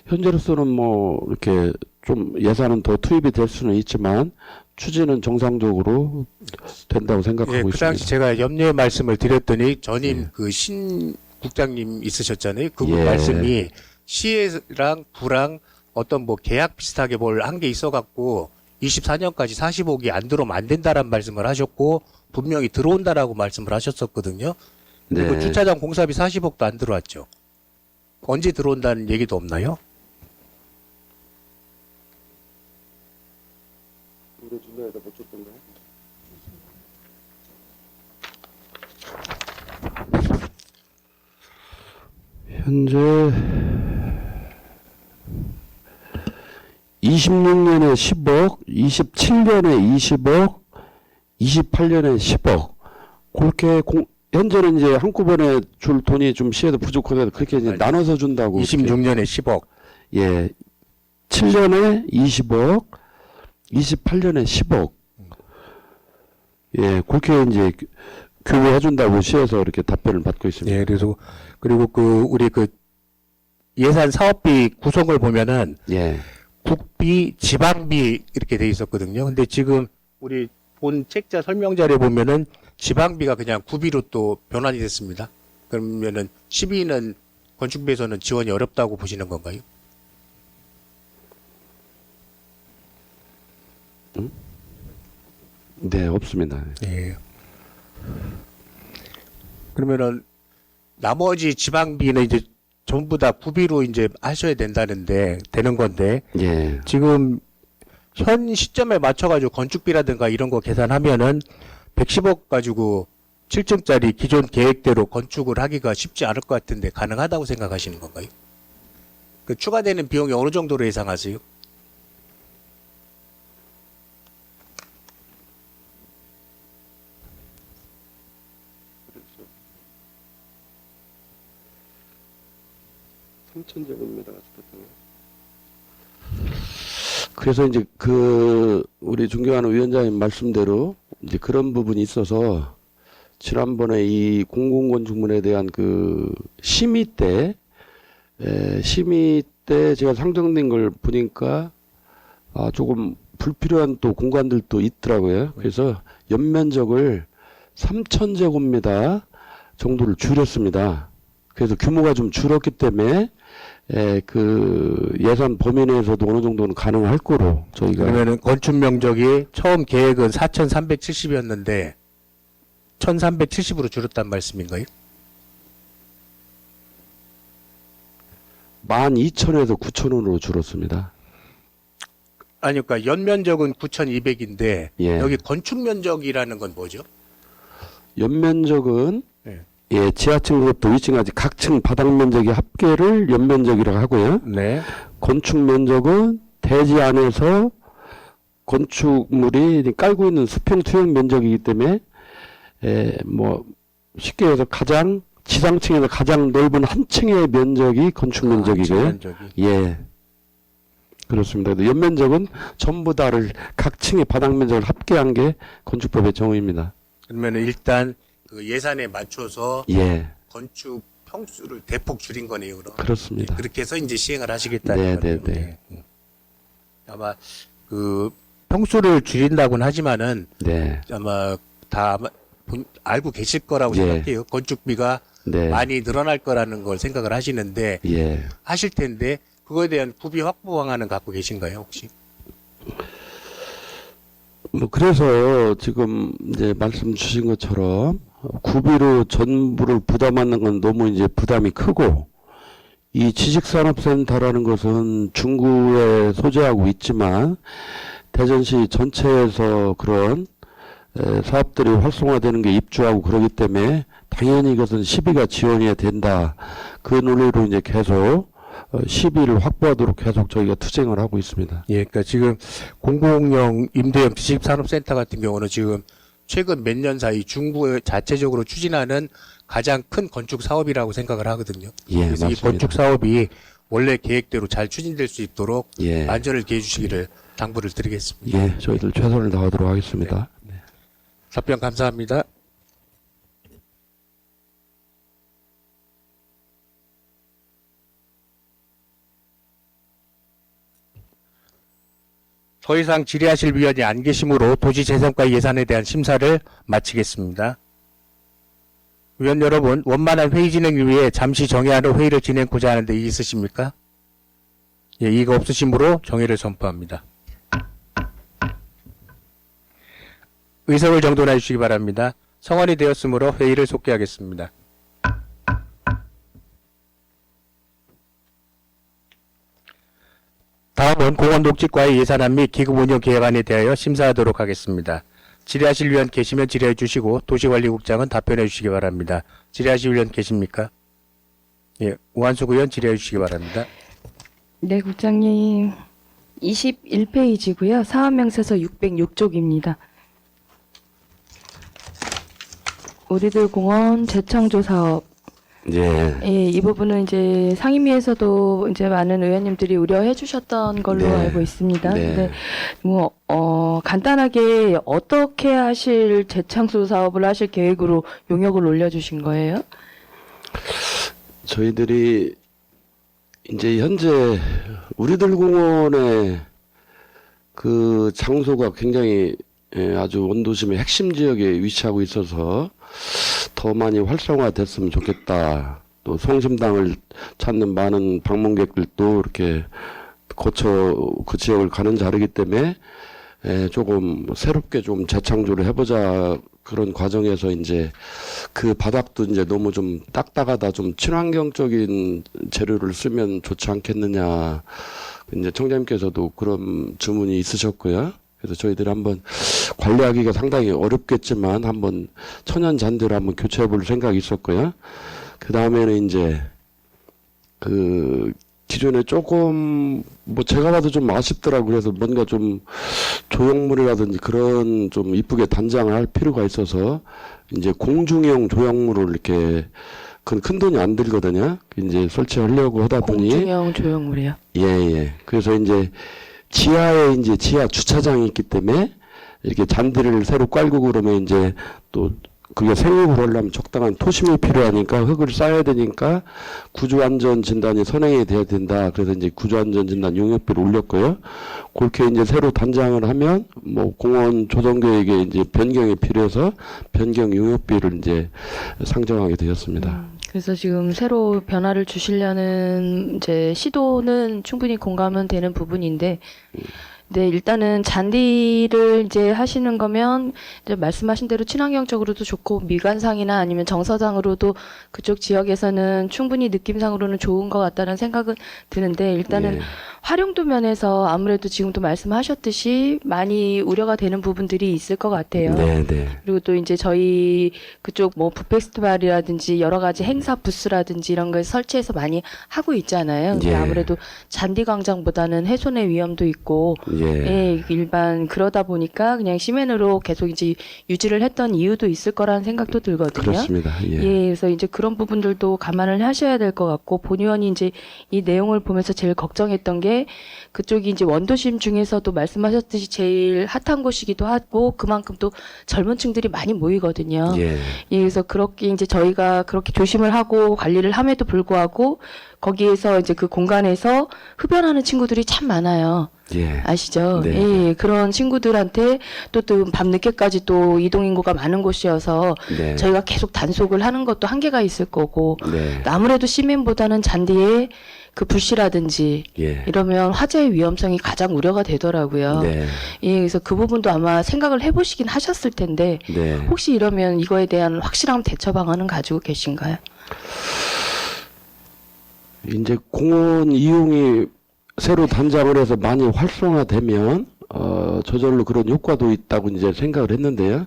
현재로서는 뭐 이렇게 좀 예산은 더 투입이 될 수는 있지만 추진은 정상적으로 된다고 생각하고 예, 그 있습니다. 당시 제가 염려의 말씀을 드렸더니 전임 예. 그 신 국장님 있으셨잖아요. 그분 예. 말씀이 시랑 구랑 어떤 뭐 계약 비슷하게 뭘 한 게 있어갖고 24년까지 40억이 안 들어오면 안 된다라는 말씀을 하셨고 분명히 들어온다라고 말씀을 하셨었거든요. 그리고 네. 주차장 공사비 40억도 안 들어왔죠. 언제 들어온다는 얘기도 없나요? 현재 26년에 10억, 27년에 20억, 28년에 10억. 그렇게 현재는 이제 한꺼번에 줄 돈이 좀 시에도 부족하게 그렇게 이제 나눠서 준다고. 26년에 10억. 예. 7년에 20억, 28년에 10억. 예, 그렇게 이제 교부해 준다고 시에서 이렇게 답변을 받고 있습니다. 예, 그래서 그리고 그 우리 그 예산 사업비 구성을 보면은 예. 국비, 지방비 이렇게 돼 있었거든요. 근데 지금 우리 본 책자 설명자료에 보면은 지방비가 그냥 구비로 또 변환이 됐습니다. 그러면은 12는 건축비에서는 지원이 어렵다고 보시는 건가요? 네, 없습니다. 예. 그러면은 나머지 지방비는 이제 전부 다 구비로 이제 하셔야 되는 건데 예. 지금 현 시점에 맞춰가지고 건축비라든가 이런 거 계산하면은 110억 가지고 7층짜리 기존 계획대로 건축을 하기가 쉽지 않을 것 같은데 가능하다고 생각하시는 건가요? 그 추가되는 비용이 어느 정도로 예상하세요? 그래서 이제 우리 존경하는 위원장님 말씀대로 이제 그런 부분이 있어서 지난번에 이 공공건축물에 대한 심의 때 제가 상정된 걸 보니까 조금 불필요한 또 공간들도 있더라고요. 그래서 연면적을 3,000제곱미터 정도를 줄였습니다. 그래서 규모가 좀 줄었기 때문에 예산 범위 내에서도 어느 정도는 가능할 거로 저희가. 그러면은 건축 면적이 처음 계획은 4,370이었는데 1,370으로 줄었단 말씀인가요? 12,000에서 9,000원으로 줄었습니다. 아니, 그러니까 연면적은 9,200인데 예. 여기 건축 면적이라는 건 뭐죠? 연면적은 예. 지하층부터 위층까지 각 층 바닥 면적의 합계를 연면적이라고 하고요. 네. 건축 면적은 대지 안에서 건축물이 깔고 있는 수평 투영 면적이기 때문에 쉽게 해서 지상층에서 가장 넓은 한 층의 면적이 건축 면적이고요. 면적이. 예. 그렇습니다. 연면적은 전부 다를 각 층의 바닥 면적을 합계한 게 건축법의 정의입니다. 그러면 일단 그 예산에 맞춰서 예. 건축 평수를 대폭 줄인 거네요, 그럼. 그렇습니다. 그렇게 해서 이제 시행을 하시겠다는 거네요. 네. 아마 그 평수를 줄인다고는 하지만은 네. 아마 다 알고 계실 거라고 예. 생각해요. 건축비가 네. 많이 늘어날 거라는 걸 생각을 하시는데 예. 하실 텐데 그거에 대한 구비 확보 방안은 갖고 계신가요, 혹시? 그래서 지금 이제 말씀 주신 것처럼 구비로 전부를 부담하는 건 너무 이제 부담이 크고, 이 지식산업센터라는 것은 중구에 소재하고 있지만 대전시 전체에서 그런 사업들이 활성화되는 게 입주하고 그러기 때문에 당연히 이것은 시비가 지원해야 된다. 그 논리로 이제 계속 시비를 확보하도록 계속 저희가 투쟁을 하고 있습니다. 예, 그러니까 지금 공공용 임대형 지식산업센터 같은 경우는 지금 최근 몇 년 사이 중구 자체적으로 추진하는 가장 큰 건축 사업이라고 생각을 하거든요. 예, 그래서 이 맞습니다. 건축 사업이 원래 계획대로 잘 추진될 수 있도록 예. 만전을 기해 주시기를 당부를 드리겠습니다. 예, 저희들 최선을 다하도록 하겠습니다. 답변 감사합니다. 더 이상 질의하실 위원이 안 계시므로 도시재정과 예산에 대한 심사를 마치겠습니다. 위원 여러분, 원만한 회의 진행을 위해 잠시 정회하는 회의를 진행하고자 하는데 이의 있으십니까? 예, 이의가 없으시므로 정회를 선포합니다. 의석을 정돈해 주시기 바랍니다. 성원이 되었으므로 회의를 속개하겠습니다. 다음은 공원독지과의 예산안 및 기금운용 계획안에 대하여 심사하도록 하겠습니다. 질의하실 위원 계시면 질의해 주시고 도시관리국장은 답변해 주시기 바랍니다. 질의하실 위원 계십니까? 예, 우한숙 의원 질의해 주시기 바랍니다. 네, 국장님. 21페이지고요. 사업명세서 606쪽입니다. 우리들 공원 재창조 사업. 예. 예, 이 부분은 이제 상임위에서도 이제 많은 의원님들이 우려해 주셨던 걸로 네. 알고 있습니다. 네. 근데 간단하게 어떻게 하실 재창조 사업을 하실 계획으로 용역을 올려주신 거예요? 저희들이 이제 현재 우리들 공원의 그 장소가 굉장히 아주 원도심의 핵심 지역에 위치하고 있어서 더 많이 활성화됐으면 좋겠다. 또 성심당을 찾는 많은 방문객들도 이렇게 거쳐 그 지역을 가는 자리이기 때문에 조금 새롭게 좀 재창조를 해보자 그런 과정에서 이제 그 바닥도 이제 너무 좀 딱딱하다, 좀 친환경적인 재료를 쓰면 좋지 않겠느냐. 이제 청장님께서도 그런 주문이 있으셨고요. 그래서 저희들이 한번 관리하기가 상당히 어렵겠지만 한번 천연 잔디를 한번 교체해 볼 생각이 있었고요. 그 다음에는 이제 그 기존에 조금 뭐 제가 봐도 좀 아쉽더라고요. 그래서 뭔가 좀 조형물이라든지 그런 좀 이쁘게 단장을 할 필요가 있어서 이제 공중용 조형물을 이렇게 그건 큰 돈이 안 들거든요. 이제 설치하려고 하다 보니 공중형 조형물이요. 예. 그래서 이제 지하에 이제 지하 주차장이 있기 때문에 이렇게 잔디를 새로 깔고 그러면 이제 또 그게 생육을 하려면 적당한 토심이 필요하니까 흙을 쌓아야 되니까 구조안전 진단이 선행이 돼야 된다. 그래서 이제 구조안전 진단 용역비를 올렸고요. 그렇게 이제 새로 단장을 하면 뭐 공원 조성 계획에 이제 변경이 필요해서 변경 용역비를 이제 상정하게 되었습니다. 그래서 지금 새로 변화를 주시려는 이제 시도는 충분히 공감은 되는 부분인데, 네, 일단은 잔디를 이제 하시는 거면 이제 말씀하신 대로 친환경적으로도 좋고 미관상이나 아니면 정서상으로도 그쪽 지역에서는 충분히 느낌상으로는 좋은 것 같다는 생각은 드는데, 일단은 예. 활용도 면에서 아무래도 지금도 말씀하셨듯이 많이 우려가 되는 부분들이 있을 것 같아요. 네. 그리고 또 이제 저희 그쪽 뭐 붓페스티벌이라든지 여러 가지 행사 부스라든지 이런 걸 설치해서 많이 하고 있잖아요. 근데 예. 아무래도 잔디 광장보다는 훼손의 위험도 있고, 예, 일반 그러다 보니까 그냥 시멘으로 계속 이제 유지를 했던 이유도 있을 거라는 생각도 들거든요. 그렇습니다. 예. 예, 그래서 이제 그런 부분들도 감안을 하셔야 될 것 같고, 본 의원이 이제 이 내용을 보면서 제일 걱정했던 게 그쪽이 이제 원도심 중에서도 말씀하셨듯이 제일 핫한 곳이기도 하고 그만큼 또 젊은 층들이 많이 모이거든요. 예. 예, 그래서 그렇게 이제 저희가 그렇게 조심을 하고 관리를 함에도 불구하고 거기에서 이제 그 공간에서 흡연하는 친구들이 참 많아요. 예. 아시죠? 네. 예, 그런 친구들한테 또 밤늦게까지 또 이동인구가 많은 곳이어서 네. 저희가 계속 단속을 하는 것도 한계가 있을 거고, 네. 아무래도 시멘보다는 잔디에 그 불씨라든지 예. 이러면 화재의 위험성이 가장 우려가 되더라고요. 네. 예, 그래서 그 부분도 아마 생각을 해보시긴 하셨을 텐데, 네. 혹시 이러면 이거에 대한 확실한 대처 방안은 가지고 계신가요? 이제 공원 이용이 새로 단장을 해서 많이 활성화되면 저절로 그런 효과도 있다고 이제 생각을 했는데요.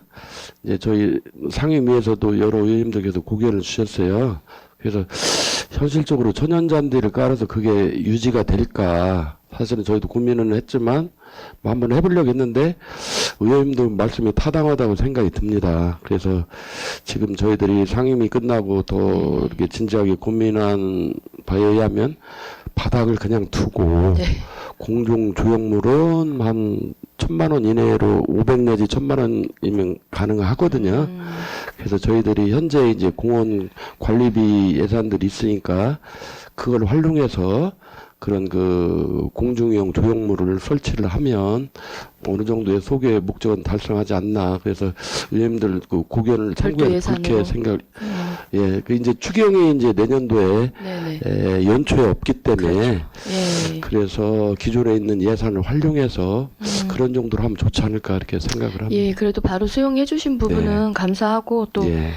이제 저희 상임위에서도 여러 의원님들께서 고견을 주셨어요. 그래서 현실적으로 천연잔디를 깔아서 그게 유지가 될까? 사실은 저희도 고민은 했지만 뭐 한번 해보려고 했는데 의원님도 말씀이 타당하다고 생각이 듭니다. 그래서 지금 저희들이 상임위 끝나고 더 이렇게 진지하게 고민한 바에 의하면 바닥을 그냥 두고 네. 공중 조형물은 한 1,000만 원 이내로 500 내지 1,000만 원이면 가능하거든요. 그래서 저희들이 현재 이제 공원 관리비 예산들이 있으니까 그걸 활용해서 그런 그 공중용 조형물을 설치를 하면 어느 정도의 소개 목적은 달성하지 않나. 그래서 의원님들 그 고견을 별도 참고해서 예산으로. 그렇게 생각. 예, 그 이제 추경이 이제 내년도에 네네. 연초에 없기 때문에 예. 그래서 기존에 있는 예산을 활용해서 그런 정도로 하면 좋지 않을까 이렇게 생각을 합니다. 예, 그래도 바로 수용해 주신 부분은 감사하고 또 예.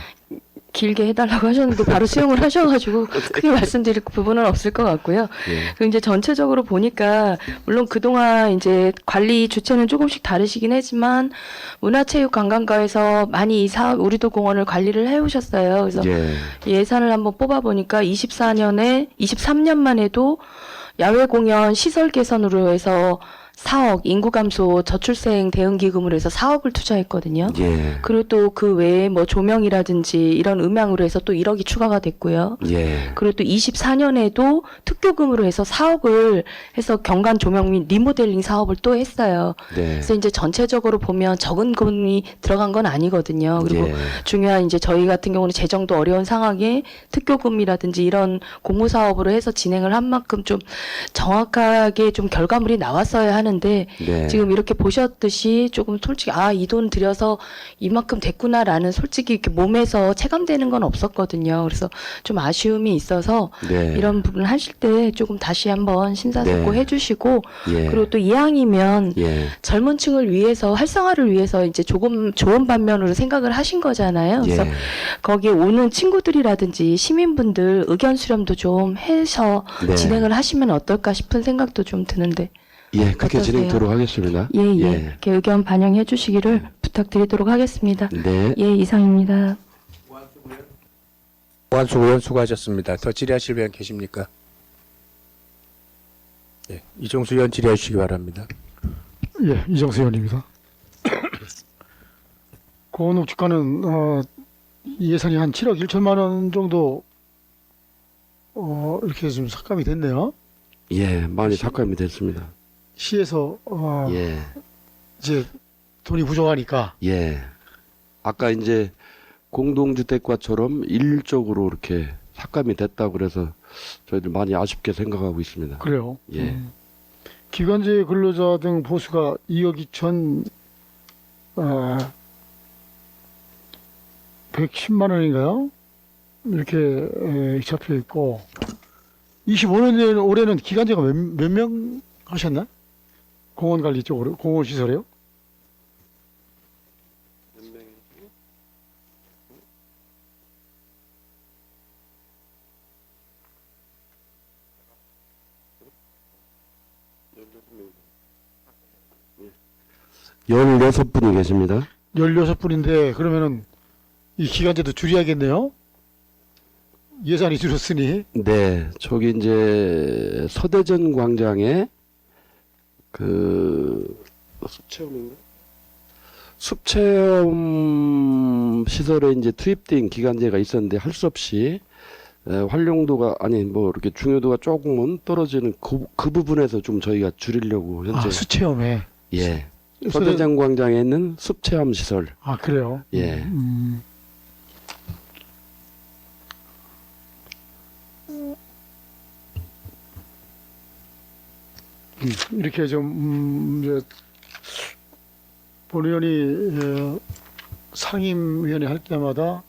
길게 해달라고 하셨는데 바로 수용을 하셔가지고 크게 말씀드릴 부분은 없을 것 같고요. 예. 그리고 이제 전체적으로 보니까 물론 그동안 이제 관리 주체는 조금씩 다르시긴 했지만 문화체육관광과에서 많이 이 사업 우리도 공원을 관리를 해오셨어요. 그래서 예. 예산을 한번 뽑아보니까 23년만 해도 야외 공연 시설 개선으로 해서 4억 인구 감소 저출생 대응 기금으로 해서 4억을 투자했거든요. 예. 그리고 또 그 외에 뭐 조명이라든지 이런 음향으로 해서 또 1억이 추가가 됐고요. 예. 그리고 또 24년에도 특교금으로 해서 4억을 해서 경관 조명 및 리모델링 사업을 또 했어요. 네. 그래서 이제 전체적으로 보면 적은 돈이 들어간 건 아니거든요. 그리고 예. 중요한 이제 저희 같은 경우는 재정도 어려운 상황에 특교금이라든지 이런 공모 사업으로 해서 진행을 한 만큼 좀 정확하게 좀 결과물이 나왔어야 하는 하는데 네. 지금 이렇게 보셨듯이 조금 솔직히 이 돈 들여서 이만큼 됐구나라는 솔직히 이렇게 몸에서 체감되는 건 없었거든요. 그래서 좀 아쉬움이 있어서 네. 이런 부분 하실 때 조금 다시 한번 심사숙고 네. 해주시고 예. 그리고 또 이왕이면 예. 젊은 층을 위해서 활성화를 위해서 이제 조금 좋은 반면으로 생각을 하신 거잖아요. 그래서 예. 거기에 오는 친구들이라든지 시민분들 의견 수렴도 좀 해서 네. 진행을 하시면 어떨까 싶은 생각도 좀 드는데 예, 그렇게 어떠세요? 진행토록 하겠습니다. 예. 이렇게 의견 반영해 주시기를 부탁드리도록 하겠습니다. 네. 예, 이상입니다. 오한수 의원 수고하셨습니다. 더 질의하실 의원 계십니까? 예, 이종수 의원 질의해 주시기 바랍니다. 예, 이정수 의원입니다. 고원옥주가는 예산이 한 7억 1천만 원 정도 이렇게 좀 삭감이 됐네요. 예, 많이 삭감이 됐습니다. 시에서 예. 이제 돈이 부족하니까 예. 아까 이제 공동주택과처럼 일률적으로 이렇게 삭감이 됐다고 그래서 저희들 많이 아쉽게 생각하고 있습니다. 그래요. 예. 기간제 근로자 등 보수가 2억 2천 110만 원인가요? 이렇게 잡혀 있고 25년 된 올해는 기간제가 몇 명 하셨나? 공원 관리 쪽으로 공원 시설에요? 예. 16분이 계십니다. 16분인데 그러면은 이 기간제도 줄여야겠네요. 예산이 줄었으니. 네, 저기 이제 서대전 광장에 그 숲체험인가? 숲체험 시설에 이제 투입된 기간제가 있었는데 할 수 없이 활용도가 아니 뭐 이렇게 중요도가 조금은 떨어지는 그 부분에서 좀 저희가 줄이려고 현재 수체험에. 예 서대전 광장에 있는 숲체험 시설 그래요. 예. 이렇게 좀 이제 본 의원이 상임위원회 할 때마다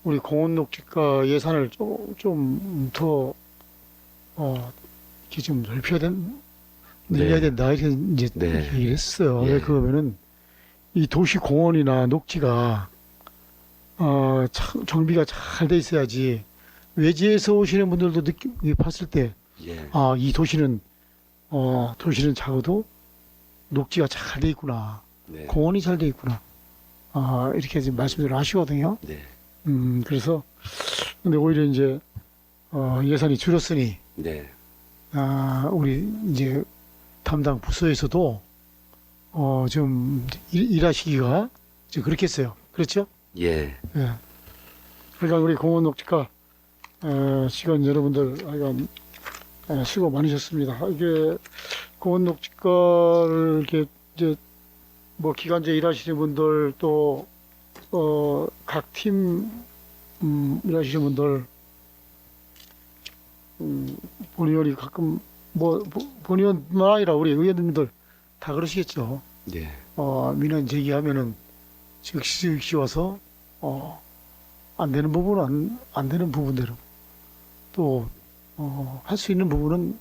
우리 공원녹지과 예산을 좀 더 이렇게 좀 늘려야 된다 이렇게 이제 네. 얘기를 했어요. 예. 왜 그러면은 이 도시 공원이나 녹지가 참 정비가 잘 돼 있어야지 외지에서 오시는 분들도 봤을 때 예. 이 도시는 작아도 녹지가 잘 돼 있구나. 네. 공원이 잘 돼 있구나. 이렇게 지금 말씀들을 하시거든요. 네. 그래서, 근데 오히려 이제, 예산이 줄었으니, 네. 우리 이제 담당 부서에서도, 좀 일하시기가 좀 그렇겠어요. 그렇죠? 예. 예. 그러니까 우리 공원 녹지과, 시간 여러분들, 하여간, 수고 많으셨습니다. 이게 공원 녹지과를 이렇게 이제 뭐 기간제 일하시는 분들 또 각 팀 일하시는 분들 본 의원이 가끔 뭐 본 의원뿐만 아니라 우리 의원님들 다 그러시겠죠. 예. 민원 제기하면은 즉시 와서 안 되는 부분은 안 되는 부분대로 또 할 수 있는 부분은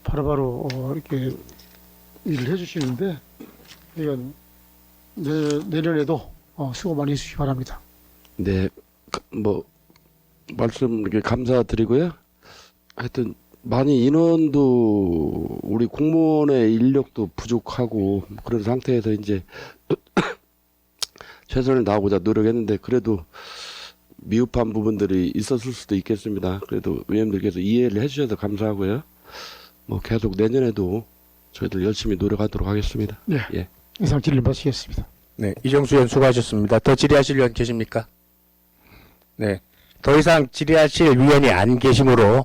바로바로 이렇게 일을 해주시는데 이건 내년에도 수고 많이 해주시기 바랍니다. 네. 뭐 말씀 이렇게 감사드리고요. 하여튼 많이 인원도 우리 공무원의 인력도 부족하고 그런 상태에서 이제 최선을 다하고자 노력했는데 그래도 미흡한 부분들이 있었을 수도 있겠습니다. 그래도 의원님들께서 이해를 해주셔서 감사하고요. 뭐 계속 내년에도 저희들 열심히 노력하도록 하겠습니다. 네. 예. 이상 질의 마치겠습니다. 네, 이정수 의원 수고하셨습니다. 더 질의하실 의원 계십니까? 네, 더 이상 질의하실 위원이 안 계시므로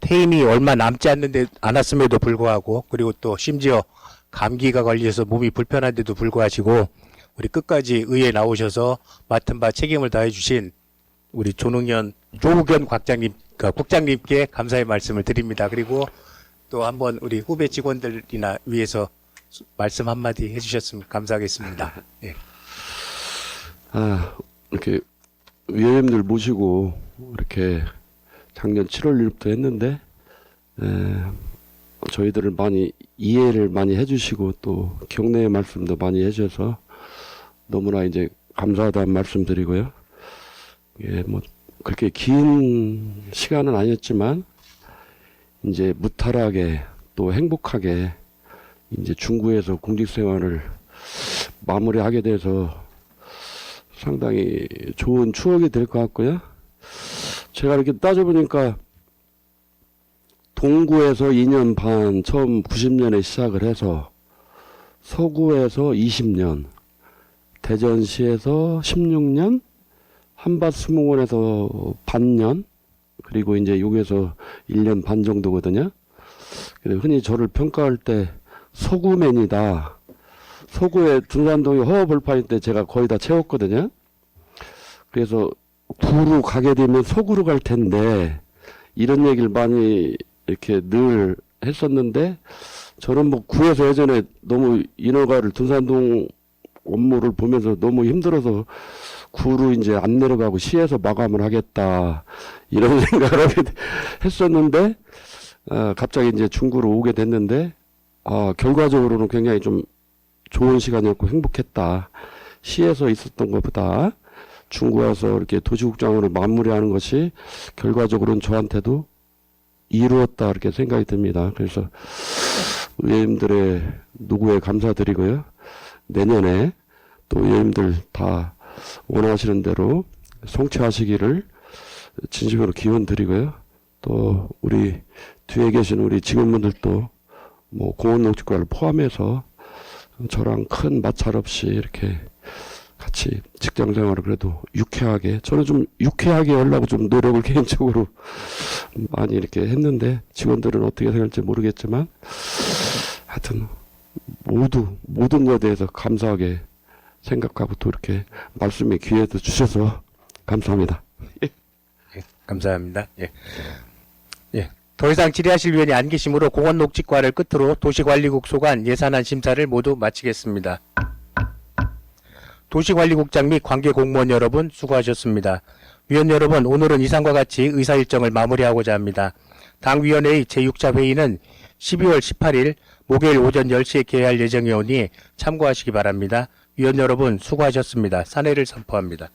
퇴임이 얼마 남지 않았음에도 불구하고 그리고 또 심지어 감기가 걸려서 몸이 불편한데도 불구하시고 우리 끝까지 의회에 나오셔서 맡은 바 책임을 다해 주신 우리 조우견 국장님께 감사의 말씀을 드립니다. 그리고 또 한번 우리 후배 직원들이나 위해서 말씀 한마디 해주셨으면 감사하겠습니다. 예. 이렇게 위원님들 모시고 이렇게 작년 7월 1일부터 했는데 저희들을 많이 이해를 많이 해주시고 또 격려의 말씀도 많이 해주셔서 너무나 이제 감사하다는 말씀드리고요. 예, 뭐 그렇게 긴 시간은 아니었지만 이제 무탈하게 또 행복하게 이제 중구에서 공직 생활을 마무리하게 돼서 상당히 좋은 추억이 될 것 같고요. 제가 이렇게 따져보니까 동구에서 2년 반, 처음 90년에 시작을 해서 서구에서 20년, 대전시에서 16년, 한밭수목원에서 반년, 그리고 이제 여기에서 1년 반 정도거든요. 그래서 흔히 저를 평가할 때 서구맨이다. 서구에 둔산동이 허허벌판일 때 제가 거의 다 채웠거든요. 그래서 구로 가게 되면 서구로 갈 텐데 이런 얘기를 많이 이렇게 늘 했었는데 저는 뭐 구에서 예전에 너무 인허가를 둔산동 업무를 보면서 너무 힘들어서 구로 이제 안 내려가고 시에서 마감을 하겠다 이런 생각을 하게 했었는데 갑자기 이제 중구로 오게 됐는데 결과적으로는 굉장히 좀 좋은 시간이었고 행복했다. 시에서 있었던 것보다 중구 와서 이렇게 도시국장으로 마무리하는 것이 결과적으로는 저한테도 이루었다 이렇게 생각이 듭니다. 그래서 의원님들의 노고에 감사드리고요. 내년에 또 의원님들 다 원하시는 대로 성취하시기를 진심으로 기원 드리고요. 또 우리 뒤에 계신 우리 직원분들도 뭐 공원농축과를 포함해서 저랑 큰 마찰 없이 이렇게 같이 직장 생활을 그래도 유쾌하게, 저는 좀 유쾌하게 하려고 좀 노력을 개인적으로 많이 이렇게 했는데 직원들은 어떻게 생각할지 모르겠지만 하여튼 모든 것에 대해서 감사하게 생각하고 또 이렇게 말씀의 기회도 주셔서 감사합니다. 예, 감사합니다. 예. 예. 더 이상 질의하실 위원이 안 계시므로 공원녹지과를 끝으로 도시관리국 소관 예산안 심사를 모두 마치겠습니다. 도시관리국장 및 관계 공무원 여러분 수고하셨습니다. 위원 여러분, 오늘은 이상과 같이 의사 일정을 마무리하고자 합니다. 당위원회의 제6차 회의는 12월 18일 목요일 오전 10시에 개회할 예정이오니 참고하시기 바랍니다. 위원 여러분 수고하셨습니다. 산회를 선포합니다.